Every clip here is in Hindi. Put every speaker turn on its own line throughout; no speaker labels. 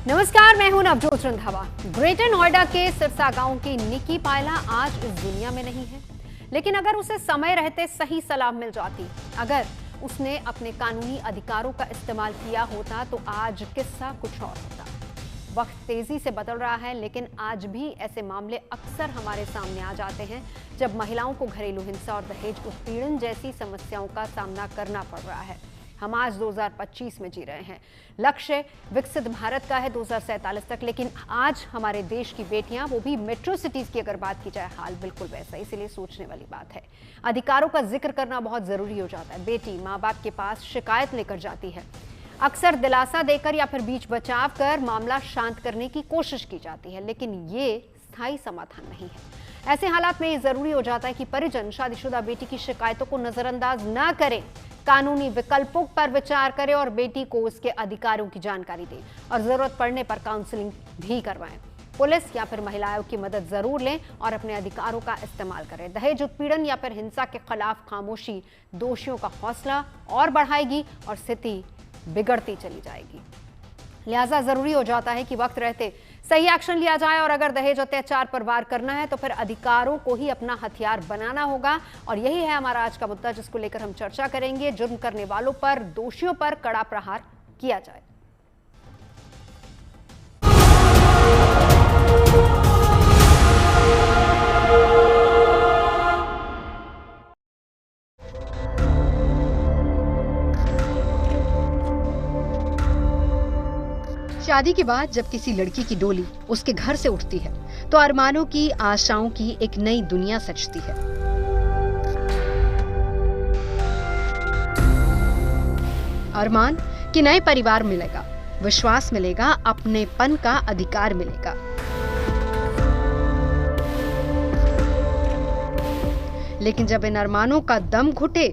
नमस्कार, मैं हूं नवजोत रंधावा। ग्रेटर नोएडा के सिरसा गांव की निकी पायला आज इस दुनिया में नहीं है, लेकिन अगर उसे समय रहते सही सलाह मिल जाती, अगर उसने अपने कानूनी अधिकारों का इस्तेमाल किया होता तो आज किस्सा कुछ और होता। वक्त तेजी से बदल रहा है, लेकिन आज भी ऐसे मामले अक्सर हमारे सामने आ जाते हैं जब महिलाओं को घरेलू हिंसा और दहेज उत्पीड़न जैसी समस्याओं का सामना करना पड़ रहा है। हम आज 2025 में जी रहे हैं। लक्ष्य विकसित भारत का है 2047 तक, लेकिन आज हमारे देश की बेटियां, वो भी मेट्रो सिटीज की अगर बात की जाए, हाल बिल्कुल वैसा। इसलिए सोचने वाली बात है। अधिकारों का जिक्र करना बहुत जरूरी हो जाता है। बेटी माँ बाप के पास शिकायत लेकर जाती है, अक्सर दिलासा देकर या फिर बीच बचाव कर मामला शांत करने की कोशिश की जाती है, लेकिन ये स्थायी समाधान नहीं है। ऐसे हालात में ये जरूरी हो जाता है कि परिजन शादीशुदा बेटी की शिकायतों को नजरअंदाज न करें, कानूनी विकल्पों पर विचार करें और बेटी को उसके अधिकारों की जानकारी दें और जरूरत पड़ने पर काउंसलिंग भी करवाएं। पुलिस या फिर महिला आयोग की मदद जरूर लें और अपने अधिकारों का इस्तेमाल करें। दहेज उत्पीड़न या फिर हिंसा के खिलाफ खामोशी दोषियों का हौसला और बढ़ाएगी और स्थिति बिगड़ती चली जाएगी। लिहाजा जरूरी हो जाता है कि वक्त रहते सही एक्शन लिया जाए और अगर दहेज अत्याचार पर वार करना है तो फिर अधिकारों को ही अपना हथियार बनाना होगा। और यही है हमारा आज का मुद्दा, जिसको लेकर हम चर्चा करेंगे। जुर्म करने वालों पर, दोषियों पर कड़ा प्रहार किया जाए।
शादी के बाद जब किसी लड़की की डोली उसके घर से उठती है तो अरमानों की, आशाओं की एक नई दुनिया सजती है। अरमान कि नए परिवार मिलेगा, विश्वास मिलेगा, अपनेपन का अधिकार मिलेगा। लेकिन जब इन अरमानों का दम घुटे,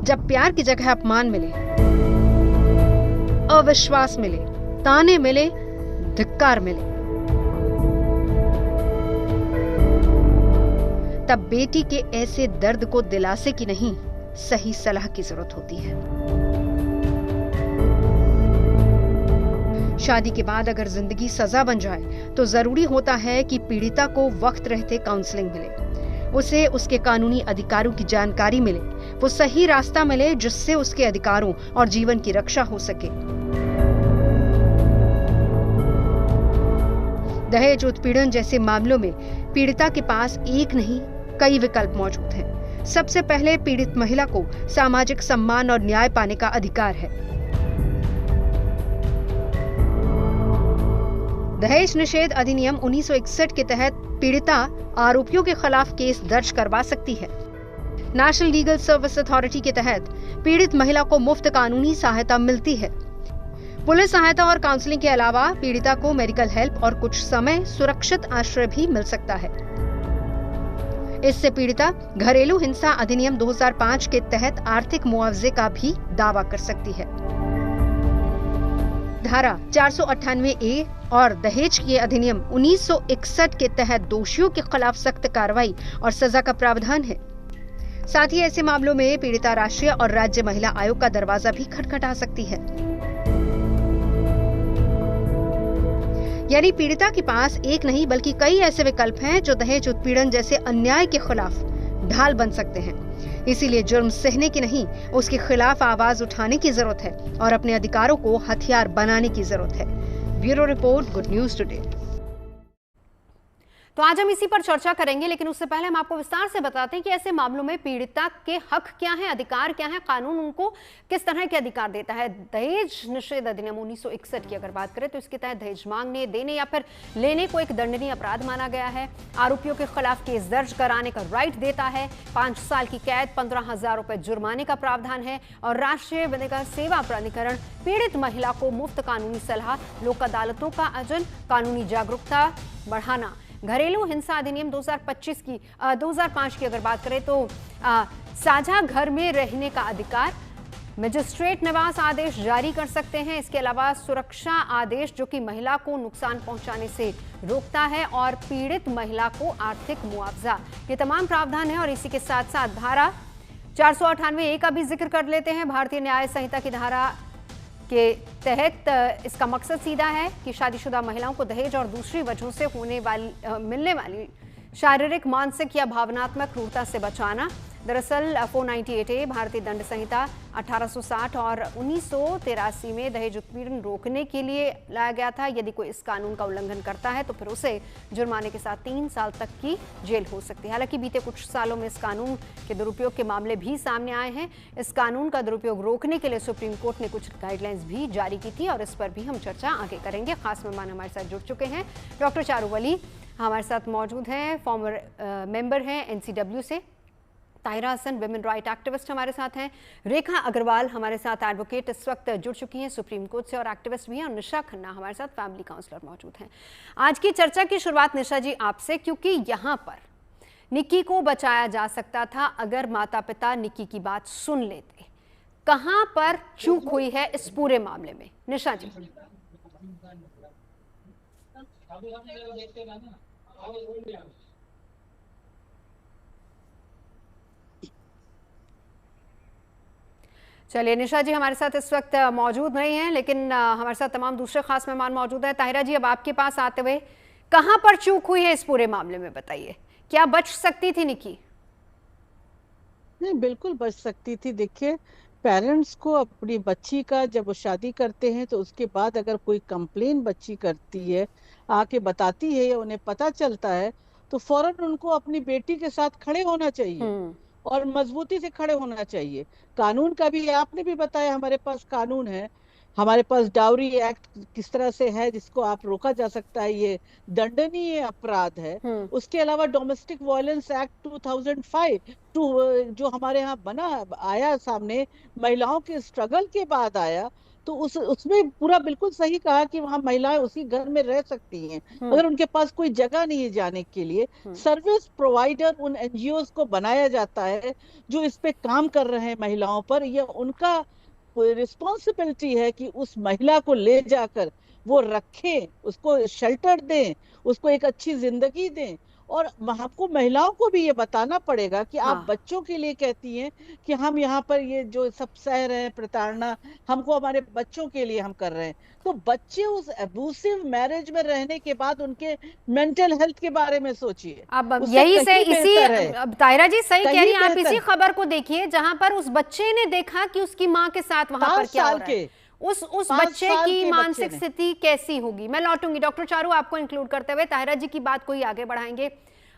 जब प्यार की जगह अपमान मिले, अविश्वास मिले, ताने मिले, धिक्कार मिले, तब बेटी के ऐसे दर्द को दिलासे की नहीं, सही सलाह की जरूरत होती है। शादी के बाद अगर जिंदगी सजा बन जाए तो जरूरी होता है कि पीड़िता को वक्त रहते काउंसलिंग मिले, उसे उसके कानूनी अधिकारों की जानकारी मिले, वो सही रास्ता मिले जिससे उसके अधिकारों और जीवन की रक्षा हो सके। दहेज उत्पीड़न जैसे मामलों में पीड़िता के पास एक नहीं, कई विकल्प मौजूद हैं। सबसे पहले पीड़ित महिला को सामाजिक सम्मान और न्याय पाने का अधिकार है। दहेज निषेध अधिनियम 1961 के तहत पीड़िता आरोपियों के खिलाफ केस दर्ज करवा सकती है। नेशनल लीगल सर्विस अथॉरिटी के तहत पीड़ित महिला को मुफ्त कानूनी सहायता मिलती है। पुलिस सहायता और काउंसलिंग के अलावा पीड़िता को मेडिकल हेल्प और कुछ समय सुरक्षित आश्रय भी मिल सकता है। इससे पीड़िता घरेलू हिंसा अधिनियम 2005 के तहत आर्थिक मुआवजे का भी दावा कर सकती है। धारा 498A और दहेज के अधिनियम 1961 के तहत दोषियों के खिलाफ सख्त कार्रवाई और सजा का प्रावधान है। साथ ही ऐसे मामलों में पीड़िता राष्ट्रीय और राज्य महिला आयोग का दरवाजा भी खटखटा सकती है। यानी पीड़िता के पास एक नहीं बल्कि कई ऐसे विकल्प हैं जो दहेज उत्पीड़न जैसे अन्याय के खिलाफ ढाल बन सकते हैं। इसीलिए जुर्म सहने की नहीं, उसके खिलाफ आवाज उठाने की जरूरत है और अपने अधिकारों को हथियार बनाने की जरूरत है। Bureau report, good news today.
तो आज हम इसी पर चर्चा करेंगे, लेकिन उससे पहले हम आपको विस्तार से बताते हैं कि ऐसे मामलों में पीड़िता के हक क्या हैं, अधिकार क्या हैं, कानून उनको किस तरह के अधिकार देता है। दहेज निषेध अधिनियम 1961 की अगर बात करें तो इसके तहत दहेज मांगने, देने या फिर लेने को एक दंडनीय अपराध माना गया है। आरोपियों के खिलाफ केस दर्ज कराने का राइट देता है। 5 साल की कैद, 15,000 रुपए जुर्माने का प्रावधान है और राष्ट्रीय विधिक सेवा प्राधिकरण पीड़ित महिला को मुफ्त कानूनी सलाह, लोक अदालतों का आयोजन, कानूनी जागरूकता बढ़ाना। घरेलू हिंसा अधिनियम 2005 की अगर बात करें तो साझा घर में रहने का अधिकार, मजिस्ट्रेट निवास आदेश जारी कर सकते हैं। इसके अलावा सुरक्षा आदेश जो कि महिला को नुकसान पहुंचाने से रोकता है और पीड़ित महिला को आर्थिक मुआवजा, ये तमाम प्रावधान है। और इसी के साथ साथ धारा 498A का भी जिक्र कर लेते हैं। भारतीय न्याय संहिता की धारा के तहत इसका मकसद सीधा है कि शादीशुदा महिलाओं को दहेज और दूसरी वजहों से मिलने वाली शारीरिक, मानसिक या भावनात्मक क्रूरता से बचाना। दरअसल 498A भारतीय दंड संहिता 1860 और 1983 में दहेज उत्पीड़न रोकने के लिए लाया गया था। यदि कोई इस कानून का उल्लंघन करता है तो फिर उसे जुर्माने के साथ 3 साल तक की जेल हो सकती है। हालांकि बीते कुछ सालों में इस कानून के दुरुपयोग के मामले भी सामने आए हैं। इस कानून का दुरुपयोग रोकने के लिए सुप्रीम कोर्ट ने कुछ गाइडलाइंस भी जारी की थी और इस पर भी हम चर्चा आगे करेंगे। खास मेहमान हमारे साथ जुड़ चुके हैं। डॉक्टर चारू वली हमारे साथ मौजूद हैं, फॉर्मर मेंबर हैं NCW से। Tahira Hasan women right activist हमारे साथ हैं। रेखा अग्रवाल हमारे साथ एडवोकेट इस वक्त जुड़ चुकी हैं सुप्रीम कोर्ट से और एक्टिविस्ट भी हैं। और निशा खन्ना हमारे साथ फैमिली काउंसलर मौजूद हैं। आज की चर्चा की शुरुआत निशा जी आपसे, क्योंकि यहाँ पर निक्की को बचाया जा सकता था अगर माता पिता निक्की की बात सुन लेते। कहाँ पर चूक हुई है इस पूरे मामले में, निशा जी? चलिए, निशा जी हमारे साथ इस वक्त मौजूद नहीं हैं, लेकिन हमारे साथ तमाम दूसरे खास मेहमान मौजूद हैं। ताहिरा जी, अब आपके पास आते हुए कहां पर चूक हुई है इस पूरे मामले में, बताइए। क्या बच सकती थी निक्की?
नहीं, बिल्कुल बच सकती थी। देखिए, पेरेंट्स को अपनी बच्ची का जब वो शादी करते हैं तो उसके बाद अगर कोई कंप्लेन बच्ची करती है, आके बताती है या उन्हें पता चलता है, तो फौरन उनको अपनी बेटी के साथ खड़े होना चाहिए और मजबूती से खड़े होना चाहिए। कानून का भी आपने भी बताया, हमारे पास कानून है, हमारे पास डाउरी एक्ट किस तरह से है जिसको आप रोका जा सकता है, ये दंडनीय अपराध है। उसके अलावा डोमेस्टिक वायलेंस एक्ट 2005 जो हमारे यहाँ बना आया सामने, महिलाओं के स्ट्रगल के बाद आया, तो उसमें पूरा बिल्कुल सही कहा कि वहाँ महिलाएं उसी घर में रह सकती हैं अगर उनके पास कोई जगह नहीं है जाने के लिए। सर्विस प्रोवाइडर उन NGOs को बनाया जाता है जो इस पे काम कर रहे हैं महिलाओं पर। यह उनका रिस्पॉन्सिबिलिटी है कि उस महिला को ले जाकर वो रखें, उसको शेल्टर दें, उसको एक अच्छी जिंदगी दें। और हमको महिलाओं को भी ये बताना पड़ेगा कि आप बच्चों के लिए कहती हैं कि हम यहाँ पर ये जो सब सह रहे हैं प्रताड़ना, हमको हमारे बच्चों के लिए हम कर रहे हैं। तो बच्चे उस अब्यूसिव मैरिज में रहने के बाद उनके मेंटल हेल्थ के बारे में सोचिए।
अब यही से इसी ताहिरा जी सही कह रही हैं आप। इसी खबर को देखिए जहां पर उस बच्चे ने देखा कि उसकी माँ के साथ वहां पर क्या हो रहा है। उस बच्चे की मानसिक स्थिति कैसी होगी। मैं लौटूंगी डॉक्टर चारू आपको इंक्लूड करते हुए, ताहिरा जी की बात को ही आगे बढ़ाएंगे।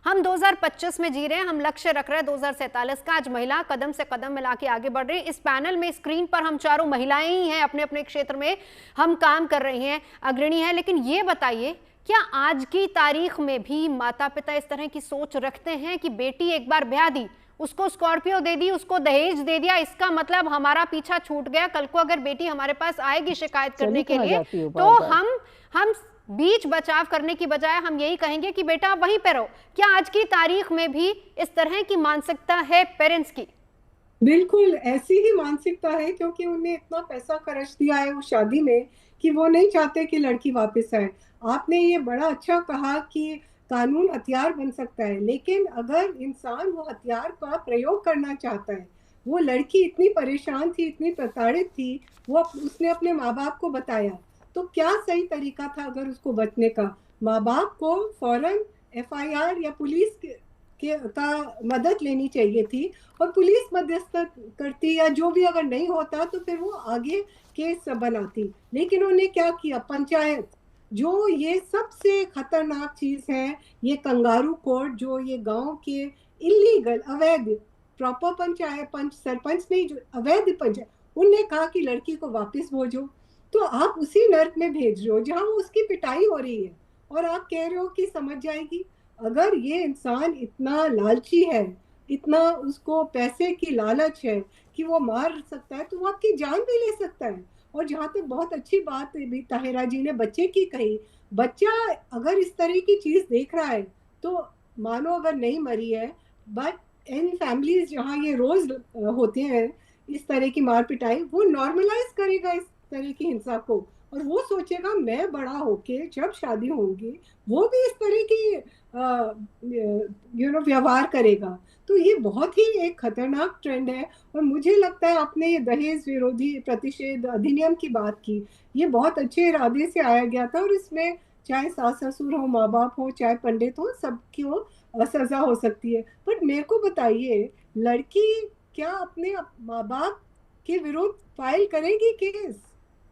हम 2025 में जी रहे हैं, हम लक्ष्य रख रहे हैं 2047 का। आज महिला कदम से कदम मिला के आगे बढ़ रही है। इस पैनल में, स्क्रीन पर हम चारों महिलाएं ही हैं, अपने अपने क्षेत्र में हम काम कर रही हैं, अग्रणी हैं। लेकिन ये बताइए, क्या आज की तारीख में भी माता पिता इस तरह की सोच रखते हैं कि बेटी एक बार ब्याह दी, उसको स्कॉर्पियो दे दी, उसको दहेज दे दिया, इसका मतलब हमारा पीछा छूट गया, कल को अगर बेटी हमारे पास आएगी शिकायत करने के लिए तो हम बीच बचाव करने की बजाय हम यही कहेंगे कि बेटा वहीं पे रहो। क्या आज की तारीख में भी इस तरह की मानसिकता है पेरेंट्स की?
बिल्कुल ऐसी ही मानसिकता है, क्योंकि उन्हें इतना पैसा खर्च दिया है उस शादी में कि वो नहीं चाहते कि लड़की वापस आए। आपने ये बड़ा अच्छा कहा कि कानून हथियार बन सकता है, लेकिन अगर इंसान वो हथियार का प्रयोग करना चाहता है, वो लड़की इतनी परेशान थी, इतनी प्रताड़ित थी, उसने अपने माँ बाप को बताया, तो क्या सही तरीका था अगर उसको बचने का? माँ बाप को फौरन FIR या पुलिस का मदद लेनी चाहिए थी और पुलिस मध्यस्थ करती, या जो भी अगर नहीं होता तो फिर वो आगे केस बनाती। लेकिन उन्होंने क्या किया? पंचायत, जो ये सबसे खतरनाक चीज है, ये कंगारू कोर्ट, जो ये गांव के इलीगल अवैध प्रॉपर पंचायत सरपंच नहीं, जो अवैध पंचायत, उनने कहा कि लड़की को वापस भेजो। तो आप उसी नर्क में भेज रहे हो जहां उसकी पिटाई हो रही है और आप कह रहे हो कि समझ जाएगी। अगर ये इंसान इतना लालची है, इतना उसको पैसे की लालच है कि वो मार सकता है, तो वो आपकी जान भी ले सकता है। और जहाँ तक बहुत अच्छी बात भी ताहिरा जी ने बच्चे की कही, बच्चा अगर इस तरह की चीज देख रहा है तो मानो अगर नहीं मरी है, बट इन फैमिलीज जहाँ ये रोज होते हैं इस तरह की मार पिटाई, वो नॉर्मलाइज करेगा इस तरह की हिंसा को। और वो सोचेगा मैं बड़ा होके जब शादी होगी वो भी इस तरह की व्यवहार करेगा। तो ये बहुत ही एक खतरनाक ट्रेंड है। और मुझे लगता है आपने ये दहेज विरोधी प्रतिषेध अधिनियम की बात की, ये बहुत अच्छे इरादे से आया गया था, और इसमें चाहे सास ससुर हो, माँ बाप हो, चाहे पंडित हो, सबको सजा हो सकती है। बट मेरे को बताइए, लड़की क्या अपने माँ बाप के विरुद्ध फाइल करेगी केस?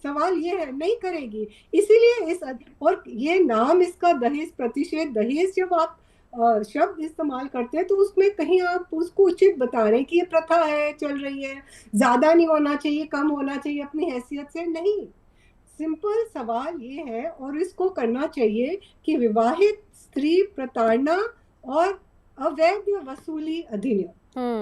सवाल ये है, नहीं करेगी। इसीलिए और ये नाम इसका दहेज प्रतिषेध, दहेज जब आप शब्द इस्तेमाल करते हैं तो उसमें कहीं आप उसको उचित बता रहे हैं कि ये प्रथा है, चल रही है, ज्यादा नहीं होना चाहिए, कम होना चाहिए अपनी हैसियत से। नहीं, सिंपल सवाल ये है, और इसको करना चाहिए कि विवाहित स्त्री प्रताड़ना और अवैध वसूली अधिनियम,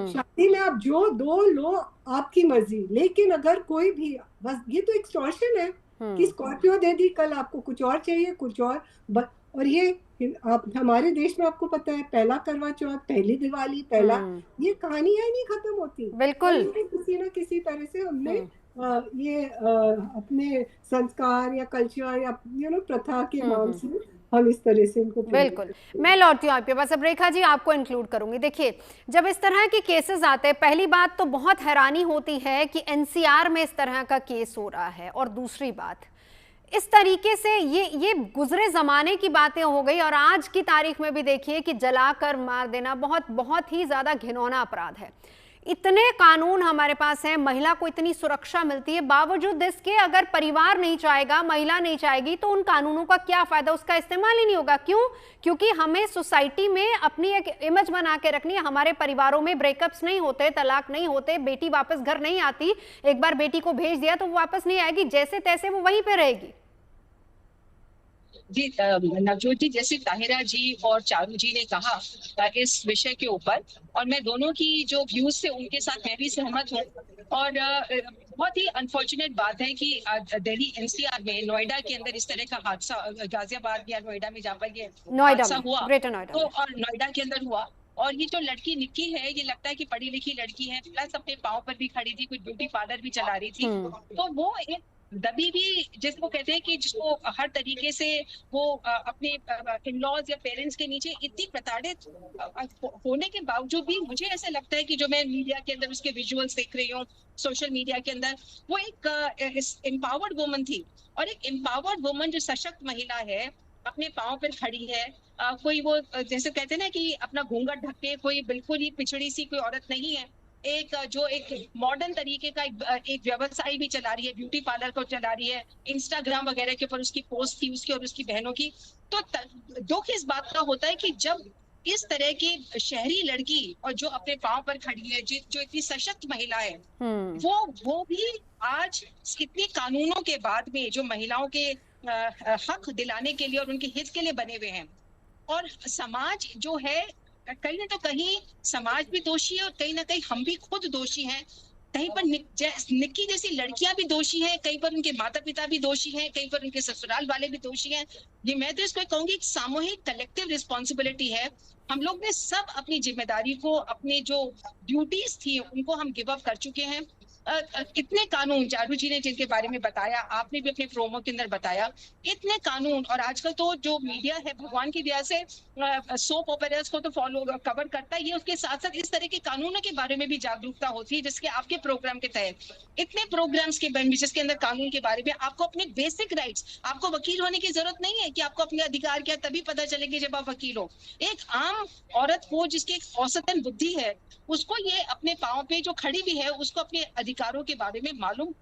शादी में आप जो दो लो आपकी मर्जी, लेकिन अगर कोई भी, बस ये तो एक्सटॉर्शन है कि स्कॉर्पियो दे दी, कल आपको कुछ और चाहिए, कुछ और ये आप हमारे देश में आपको पता है, पहला करवा चौथ, पहली दिवाली, पहला, ये कहानियां नहीं खत्म होती।
बिल्कुल,
किसी ना किसी तरह से हमने ये अपने संस्कार या कल्चर या प्रथा के नाम से हम इस तरह से इनको।
बिल्कुल, मैं लौटती हूँ आप पे, बस अब रेखा जी आपको इंक्लूड करूंगी। देखिए, जब इस तरह के केसेस आते हैं, पहली बात तो बहुत हैरानी होती है कि एनसीआर में इस तरह का केस हो रहा है, और दूसरी बात, इस तरीके से ये गुजरे जमाने की बातें हो गई, और आज की तारीख में भी देखिए कि जलाकर मार देना बहुत बहुत ही ज्यादा घिनौना अपराध है। इतने कानून हमारे पास हैं, महिला को इतनी सुरक्षा मिलती है, बावजूद इसके अगर परिवार नहीं चाहेगा, महिला नहीं चाहेगी, तो उन कानूनों का क्या फायदा, उसका इस्तेमाल ही नहीं होगा। क्यों? क्योंकि हमें सोसाइटी में अपनी एक इमेज बना के रखनी है। हमारे परिवारों में ब्रेकअप्स नहीं होते, तलाक नहीं होते, बेटी वापस घर नहीं आती, एक बार बेटी को भेज दिया तो वो वापस नहीं आएगी, जैसे तैसे वो वहीं पे रहेगी।
जी नवजोत जी, जैसे ताहिरा जी और चारू जी ने कहा इस विषय के ऊपर, और मैं दोनों की जो व्यूज थे उनके साथ मैं भी सहमत हूँ। और बहुत ही अनफॉर्चुनेट बात है कि दिल्ली एनसीआर में नोएडा के अंदर इस तरह का हादसा, गाजियाबाद या नोएडा में जहाँ पर ये हादसा हुआ, तो और नोएडा के अंदर हुआ। और ये जो लड़की निक्की है, ये लगता है कि पढ़ी लिखी लड़की है, प्लस अपने पाँव पर भी खड़ी थी, कुछ ब्यूटी पार्लर भी चला रही थी, तो वो एक दबी भी, जिसको कहते हैं कि जिसको हर तरीके से वो अपने इन-लॉज या पेरेंट्स के नीचे इतनी प्रताड़ित होने के बावजूद भी, मुझे ऐसा लगता है कि जो मैं मीडिया के अंदर उसके विजुअल्स देख रही हूँ, सोशल मीडिया के अंदर, वो एक एम्पावर्ड वुमन थी। और एक एम्पावर्ड वुमन, जो सशक्त महिला है, अपने पाँव पर खड़ी है, कोई वो जैसे कहते हैं ना कि अपना घूंघट ढक के, कोई बिल्कुल ही पिछड़ी सी कोई औरत नहीं है, एक जो एक मॉडर्न तरीके का एक व्यवसाय भी चला रही है, ब्यूटी पार्लर को चला रही है, इंस्टाग्राम वगैरह के ऊपर उसकी पोस्ट थी, उसकी और उसकी बहनों की। तो दुख इस बात का होता है कि जब इस तरह की शहरी लड़की, और जो अपने पांव पर खड़ी है, जो इतनी सशक्त महिला है, वो भी आज इतने कानूनों के बाद में जो महिलाओं के हक दिलाने के लिए और उनके हित के लिए बने हुए हैं, और समाज जो है, कहीं ना तो कहीं समाज भी दोषी है, और कहीं ना कहीं हम भी खुद दोषी हैं। कहीं पर निक्की जैसी लड़कियां भी दोषी हैं, कहीं पर उनके माता पिता भी दोषी हैं, कहीं पर उनके ससुराल वाले भी दोषी हैं। ये मैं तो इसको कहूंगी एक सामूहिक कलेक्टिव रिस्पॉन्सिबिलिटी है। हम लोग ने सब अपनी जिम्मेदारी को, अपने जो ड्यूटीज थी उनको हम गिव अप कर चुके हैं। इतने कानून, चारू जी ने जिनके बारे में बताया, आपने भी अपने प्रोमो के अंदर बताया, इतने कानून, और आजकल तो जो मीडिया है भगवान की दया से सोप ओपेरास को तो फॉलो कवर करता ही है, उसके साथ साथ इस तरह के कानूनों के बारे में भी जागरूकता होती है, जिसके आपके प्रोग्राम के तहत इतने प्रोग्राम्स के जिसके अंदर कानून के बारे में आपको अपने बेसिक राइट्स, आपको वकील होने की जरूरत नहीं है कि आपको अपने अधिकार क्या तभी पता चलेगी जब आप वकील हो। एक आम औरत को, जिसकी एक औसतन बुद्धि है, उसको ये अपने पाँव पे जो खड़ी भी है, उसको अपने अधिकारों के बारे में मालूम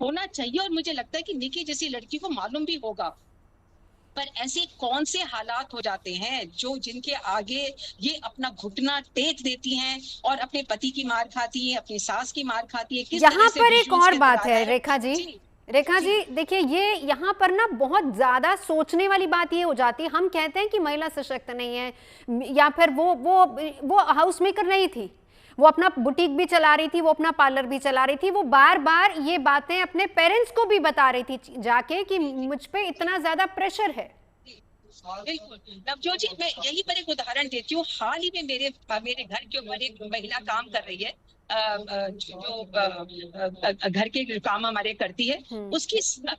होना चाहिए। और मुझे लगता है कि निकी जैसी लड़की को मालूम भी होगा। पर ऐसे कौन से हालात हो जाते हैं जो जिनके आगे ये अपना घुटना टेक देती हैं और अपने पति की मार खाती है, अपनी सास की मार खाती है। किस
यहाँ पर एक और बात है रेखा जी, देखिए, ये यहाँ पर ना बहुत ज्यादा सोचने वाली बात ये हो जाती है, हम कहते हैं कि महिला सशक्त नहीं है, या फिर वो हाउस मेकर नहीं थी, वो अपना बुटीक भी चला रही थी, वो अपना पार्लर भी चला रही थी, वो बार बार ये बातें अपने पेरेंट्स को भी बता रही थी जाके कि मुझ पे इतना ज्यादा प्रेशर है।
बिल्कुल नवजोत जी, मैं यही पर एक उदाहरण देती हूँ। हाल ही में मेरे मेरे घर के ऊपर एक महिला काम कर रही है, जो घर के काम हमारे करती है। उसकी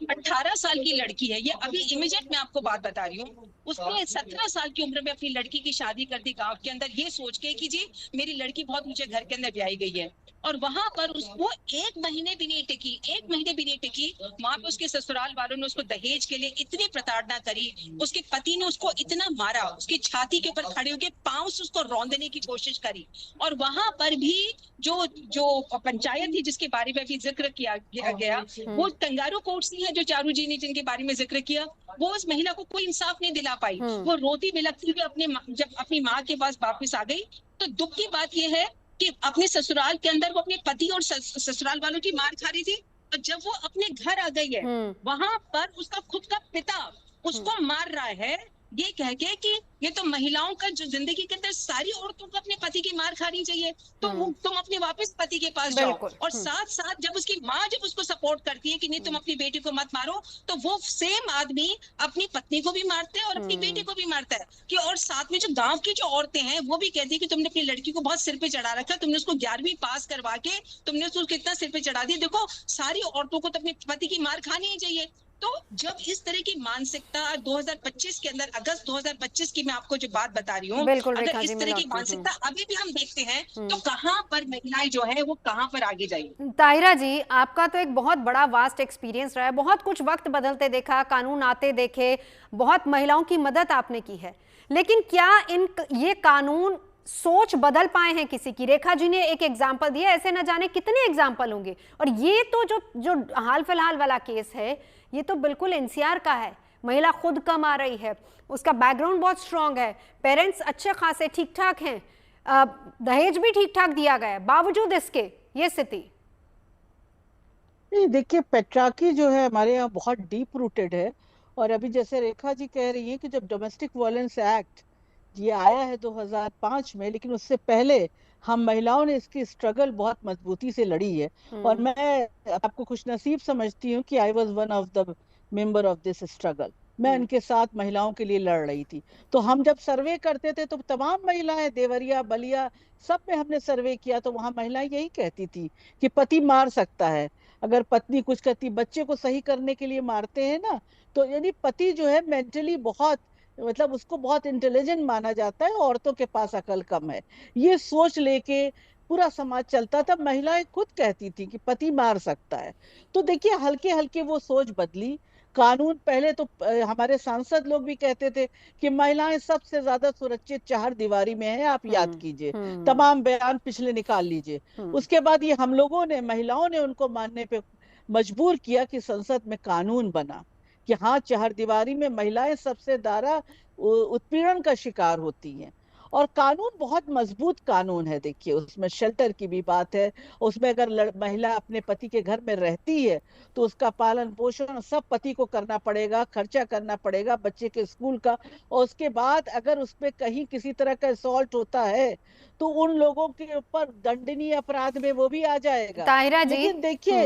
18 साल की लड़की है, ये अभी इमीडिएट मैं आपको बात बता रही हूँ। उसने 17 साल की उम्र में अपनी लड़की की शादी कर दी गांव के अंदर, ये सोच के कि जी मेरी लड़की बहुत ऊंचे घर के अंदर ब्याही गई है। और वहां पर उसको 1 महीने भी नहीं टिकी, 1 महीने भी नहीं टिकी। वहां पे उसके ससुराल वालों ने उसको दहेज के लिए इतनी प्रताड़ना करी, उसके पति ने उसको इतना मारा, उसकी छाती के ऊपर खड़े होकर पांव से उसको रौंदने की कोशिश करी। और वहां पर भी जो जो पंचायत थी जिसके बारे में भी जिक्र किया गया, वो कंगारू कोर्ट्स नहीं है जो चारू जी ने जिनके बारे में जिक्र किया, वो उस महिला को कोई इंसाफ नहीं दिला पाई। वो रोती बिलखती हुई जब अपनी माँ के पास वापस आ गई, तो दुख की बात यह है कि अपने ससुराल के अंदर वो अपने पति और ससुराल वालों की मार खा रही थी। और जब वो अपने घर आ गई है, वहां पर उसका खुद का पिता उसको मार रहा है, ये कह के कि ये तो महिलाओं का जो जिंदगी के अंदर सारी औरतों को अपने पति की मार खानी चाहिए, तो तुम अपने वापस पति के पास जाओ। और साथ साथ जब उसकी माँ जब उसको सपोर्ट करती है कि नहीं तुम अपनी बेटी को मत मारो, तो वो सेम आदमी अपनी पत्नी को भी मारते हैं और अपनी बेटी को भी मारता है। कि और साथ में जो गांव की जो औरतें हैं वो भी कहती है कि तुमने अपनी लड़की को बहुत सिर पे चढ़ा रखा, तुमने उसको 11वीं पास करवा के तुमने उसको कितना सिर पे चढ़ा दिया। देखो सारी औरतों को तो अपने पति की मार खानी ही चाहिए। तो जब इस तरह की मानसिकता 2025 के अंदर, अगस्त 2025 की मैं आपको जो बात बता रही हूँ, अगर इस तरह की मानसिकता अभी भी हम देखते हैं, तो कहाँ पर महिलाएं जो है वो कहाँ पर आगे जाएंगी।
ताहिरा जी, आपका तो एक बहुत बड़ा वास्ट एक्सपीरियंस रहा है, बहुत कुछ वक्त बदलते देखा, कानून आते देखे, बहुत महिलाओं की मदद आपने की है, लेकिन क्या ये कानून सोच बदल पाए हैं किसी की? रेखा जी ने एक एग्जाम्पल दिया, ऐसे न जाने कितने एग्जाम्पल होंगे। और ये तो जो हाल फिलहाल वाला केस है, ये तो बिल्कुल एनसीआर का है। महिला खुद कमा रही है, उसका बैकग्राउंड बहुत स्ट्रांग है, पेरेंट्स अच्छे खासे ठीक ठाक हैं, दहेज भी ठीक ठाक दिया गया है, बावजूद इसके ये स्थिति।
नहीं देखिए, पेट्रार्की जो है हमारे यहाँ बहुत डीप रूटेड है। और अभी जैसे रेखा जी कह रही है कि जब डोमेस्टिक वायलेंस एक्ट ये आया है 2005 में, लेकिन उससे पहले हम महिलाओं ने इसकी स्ट्रगल बहुत मजबूती से लड़ी है। और मैं आपको खुशनसीब समझती हूँ कि I was one of the member of this struggle. मैं उनके साथ महिलाओं के लिए लड़ रही थी। तो हम जब सर्वे करते थे तो तमाम महिलाएं, देवरिया बलिया सब में हमने सर्वे किया, तो वहां महिलाएं यही कहती थी कि पति मार सकता है अगर पत्नी कुछ करती। बच्चे को सही करने के लिए मारते हैं ना, तो यानी पति जो है मेंटली बहुत, मतलब उसको बहुत इंटेलिजेंट माना जाता है, औरतों के पास अकल कम है, ये सोच लेके पूरा समाज चलता था। महिलाएं खुद कहती थी कि पति मार सकता है। तो देखिए हल्के हल्के वो सोच बदली। कानून पहले तो हमारे सांसद लोग भी कहते थे कि महिलाएं सबसे ज्यादा सुरक्षित चार दीवारी में है, आप याद कीजिए, तमाम बयान पिछले निकाल लीजिए। उसके बाद ये हम लोगों ने, महिलाओं ने उनको मानने पे मजबूर किया कि संसद में कानून बना कि हाँ, चार दीवारी में महिलाएं सबसे ज्यादा उत्पीड़न का शिकार होती हैं। और कानून बहुत मजबूत कानून है। देखिए उसमें शेल्टर की भी बात है, उसमें अगर महिला अपने पति के घर में रहती है तो उसका पालन पोषण सब पति को करना पड़ेगा, खर्चा करना पड़ेगा बच्चे के स्कूल का। और उसके बाद अगर उसमें कहीं किसी तरह का असॉल्ट होता है तो उन लोगों के ऊपर दंडनीय अपराध में वो भी आ जाएगा।
ताहिरा जी,
लेकिन देखिए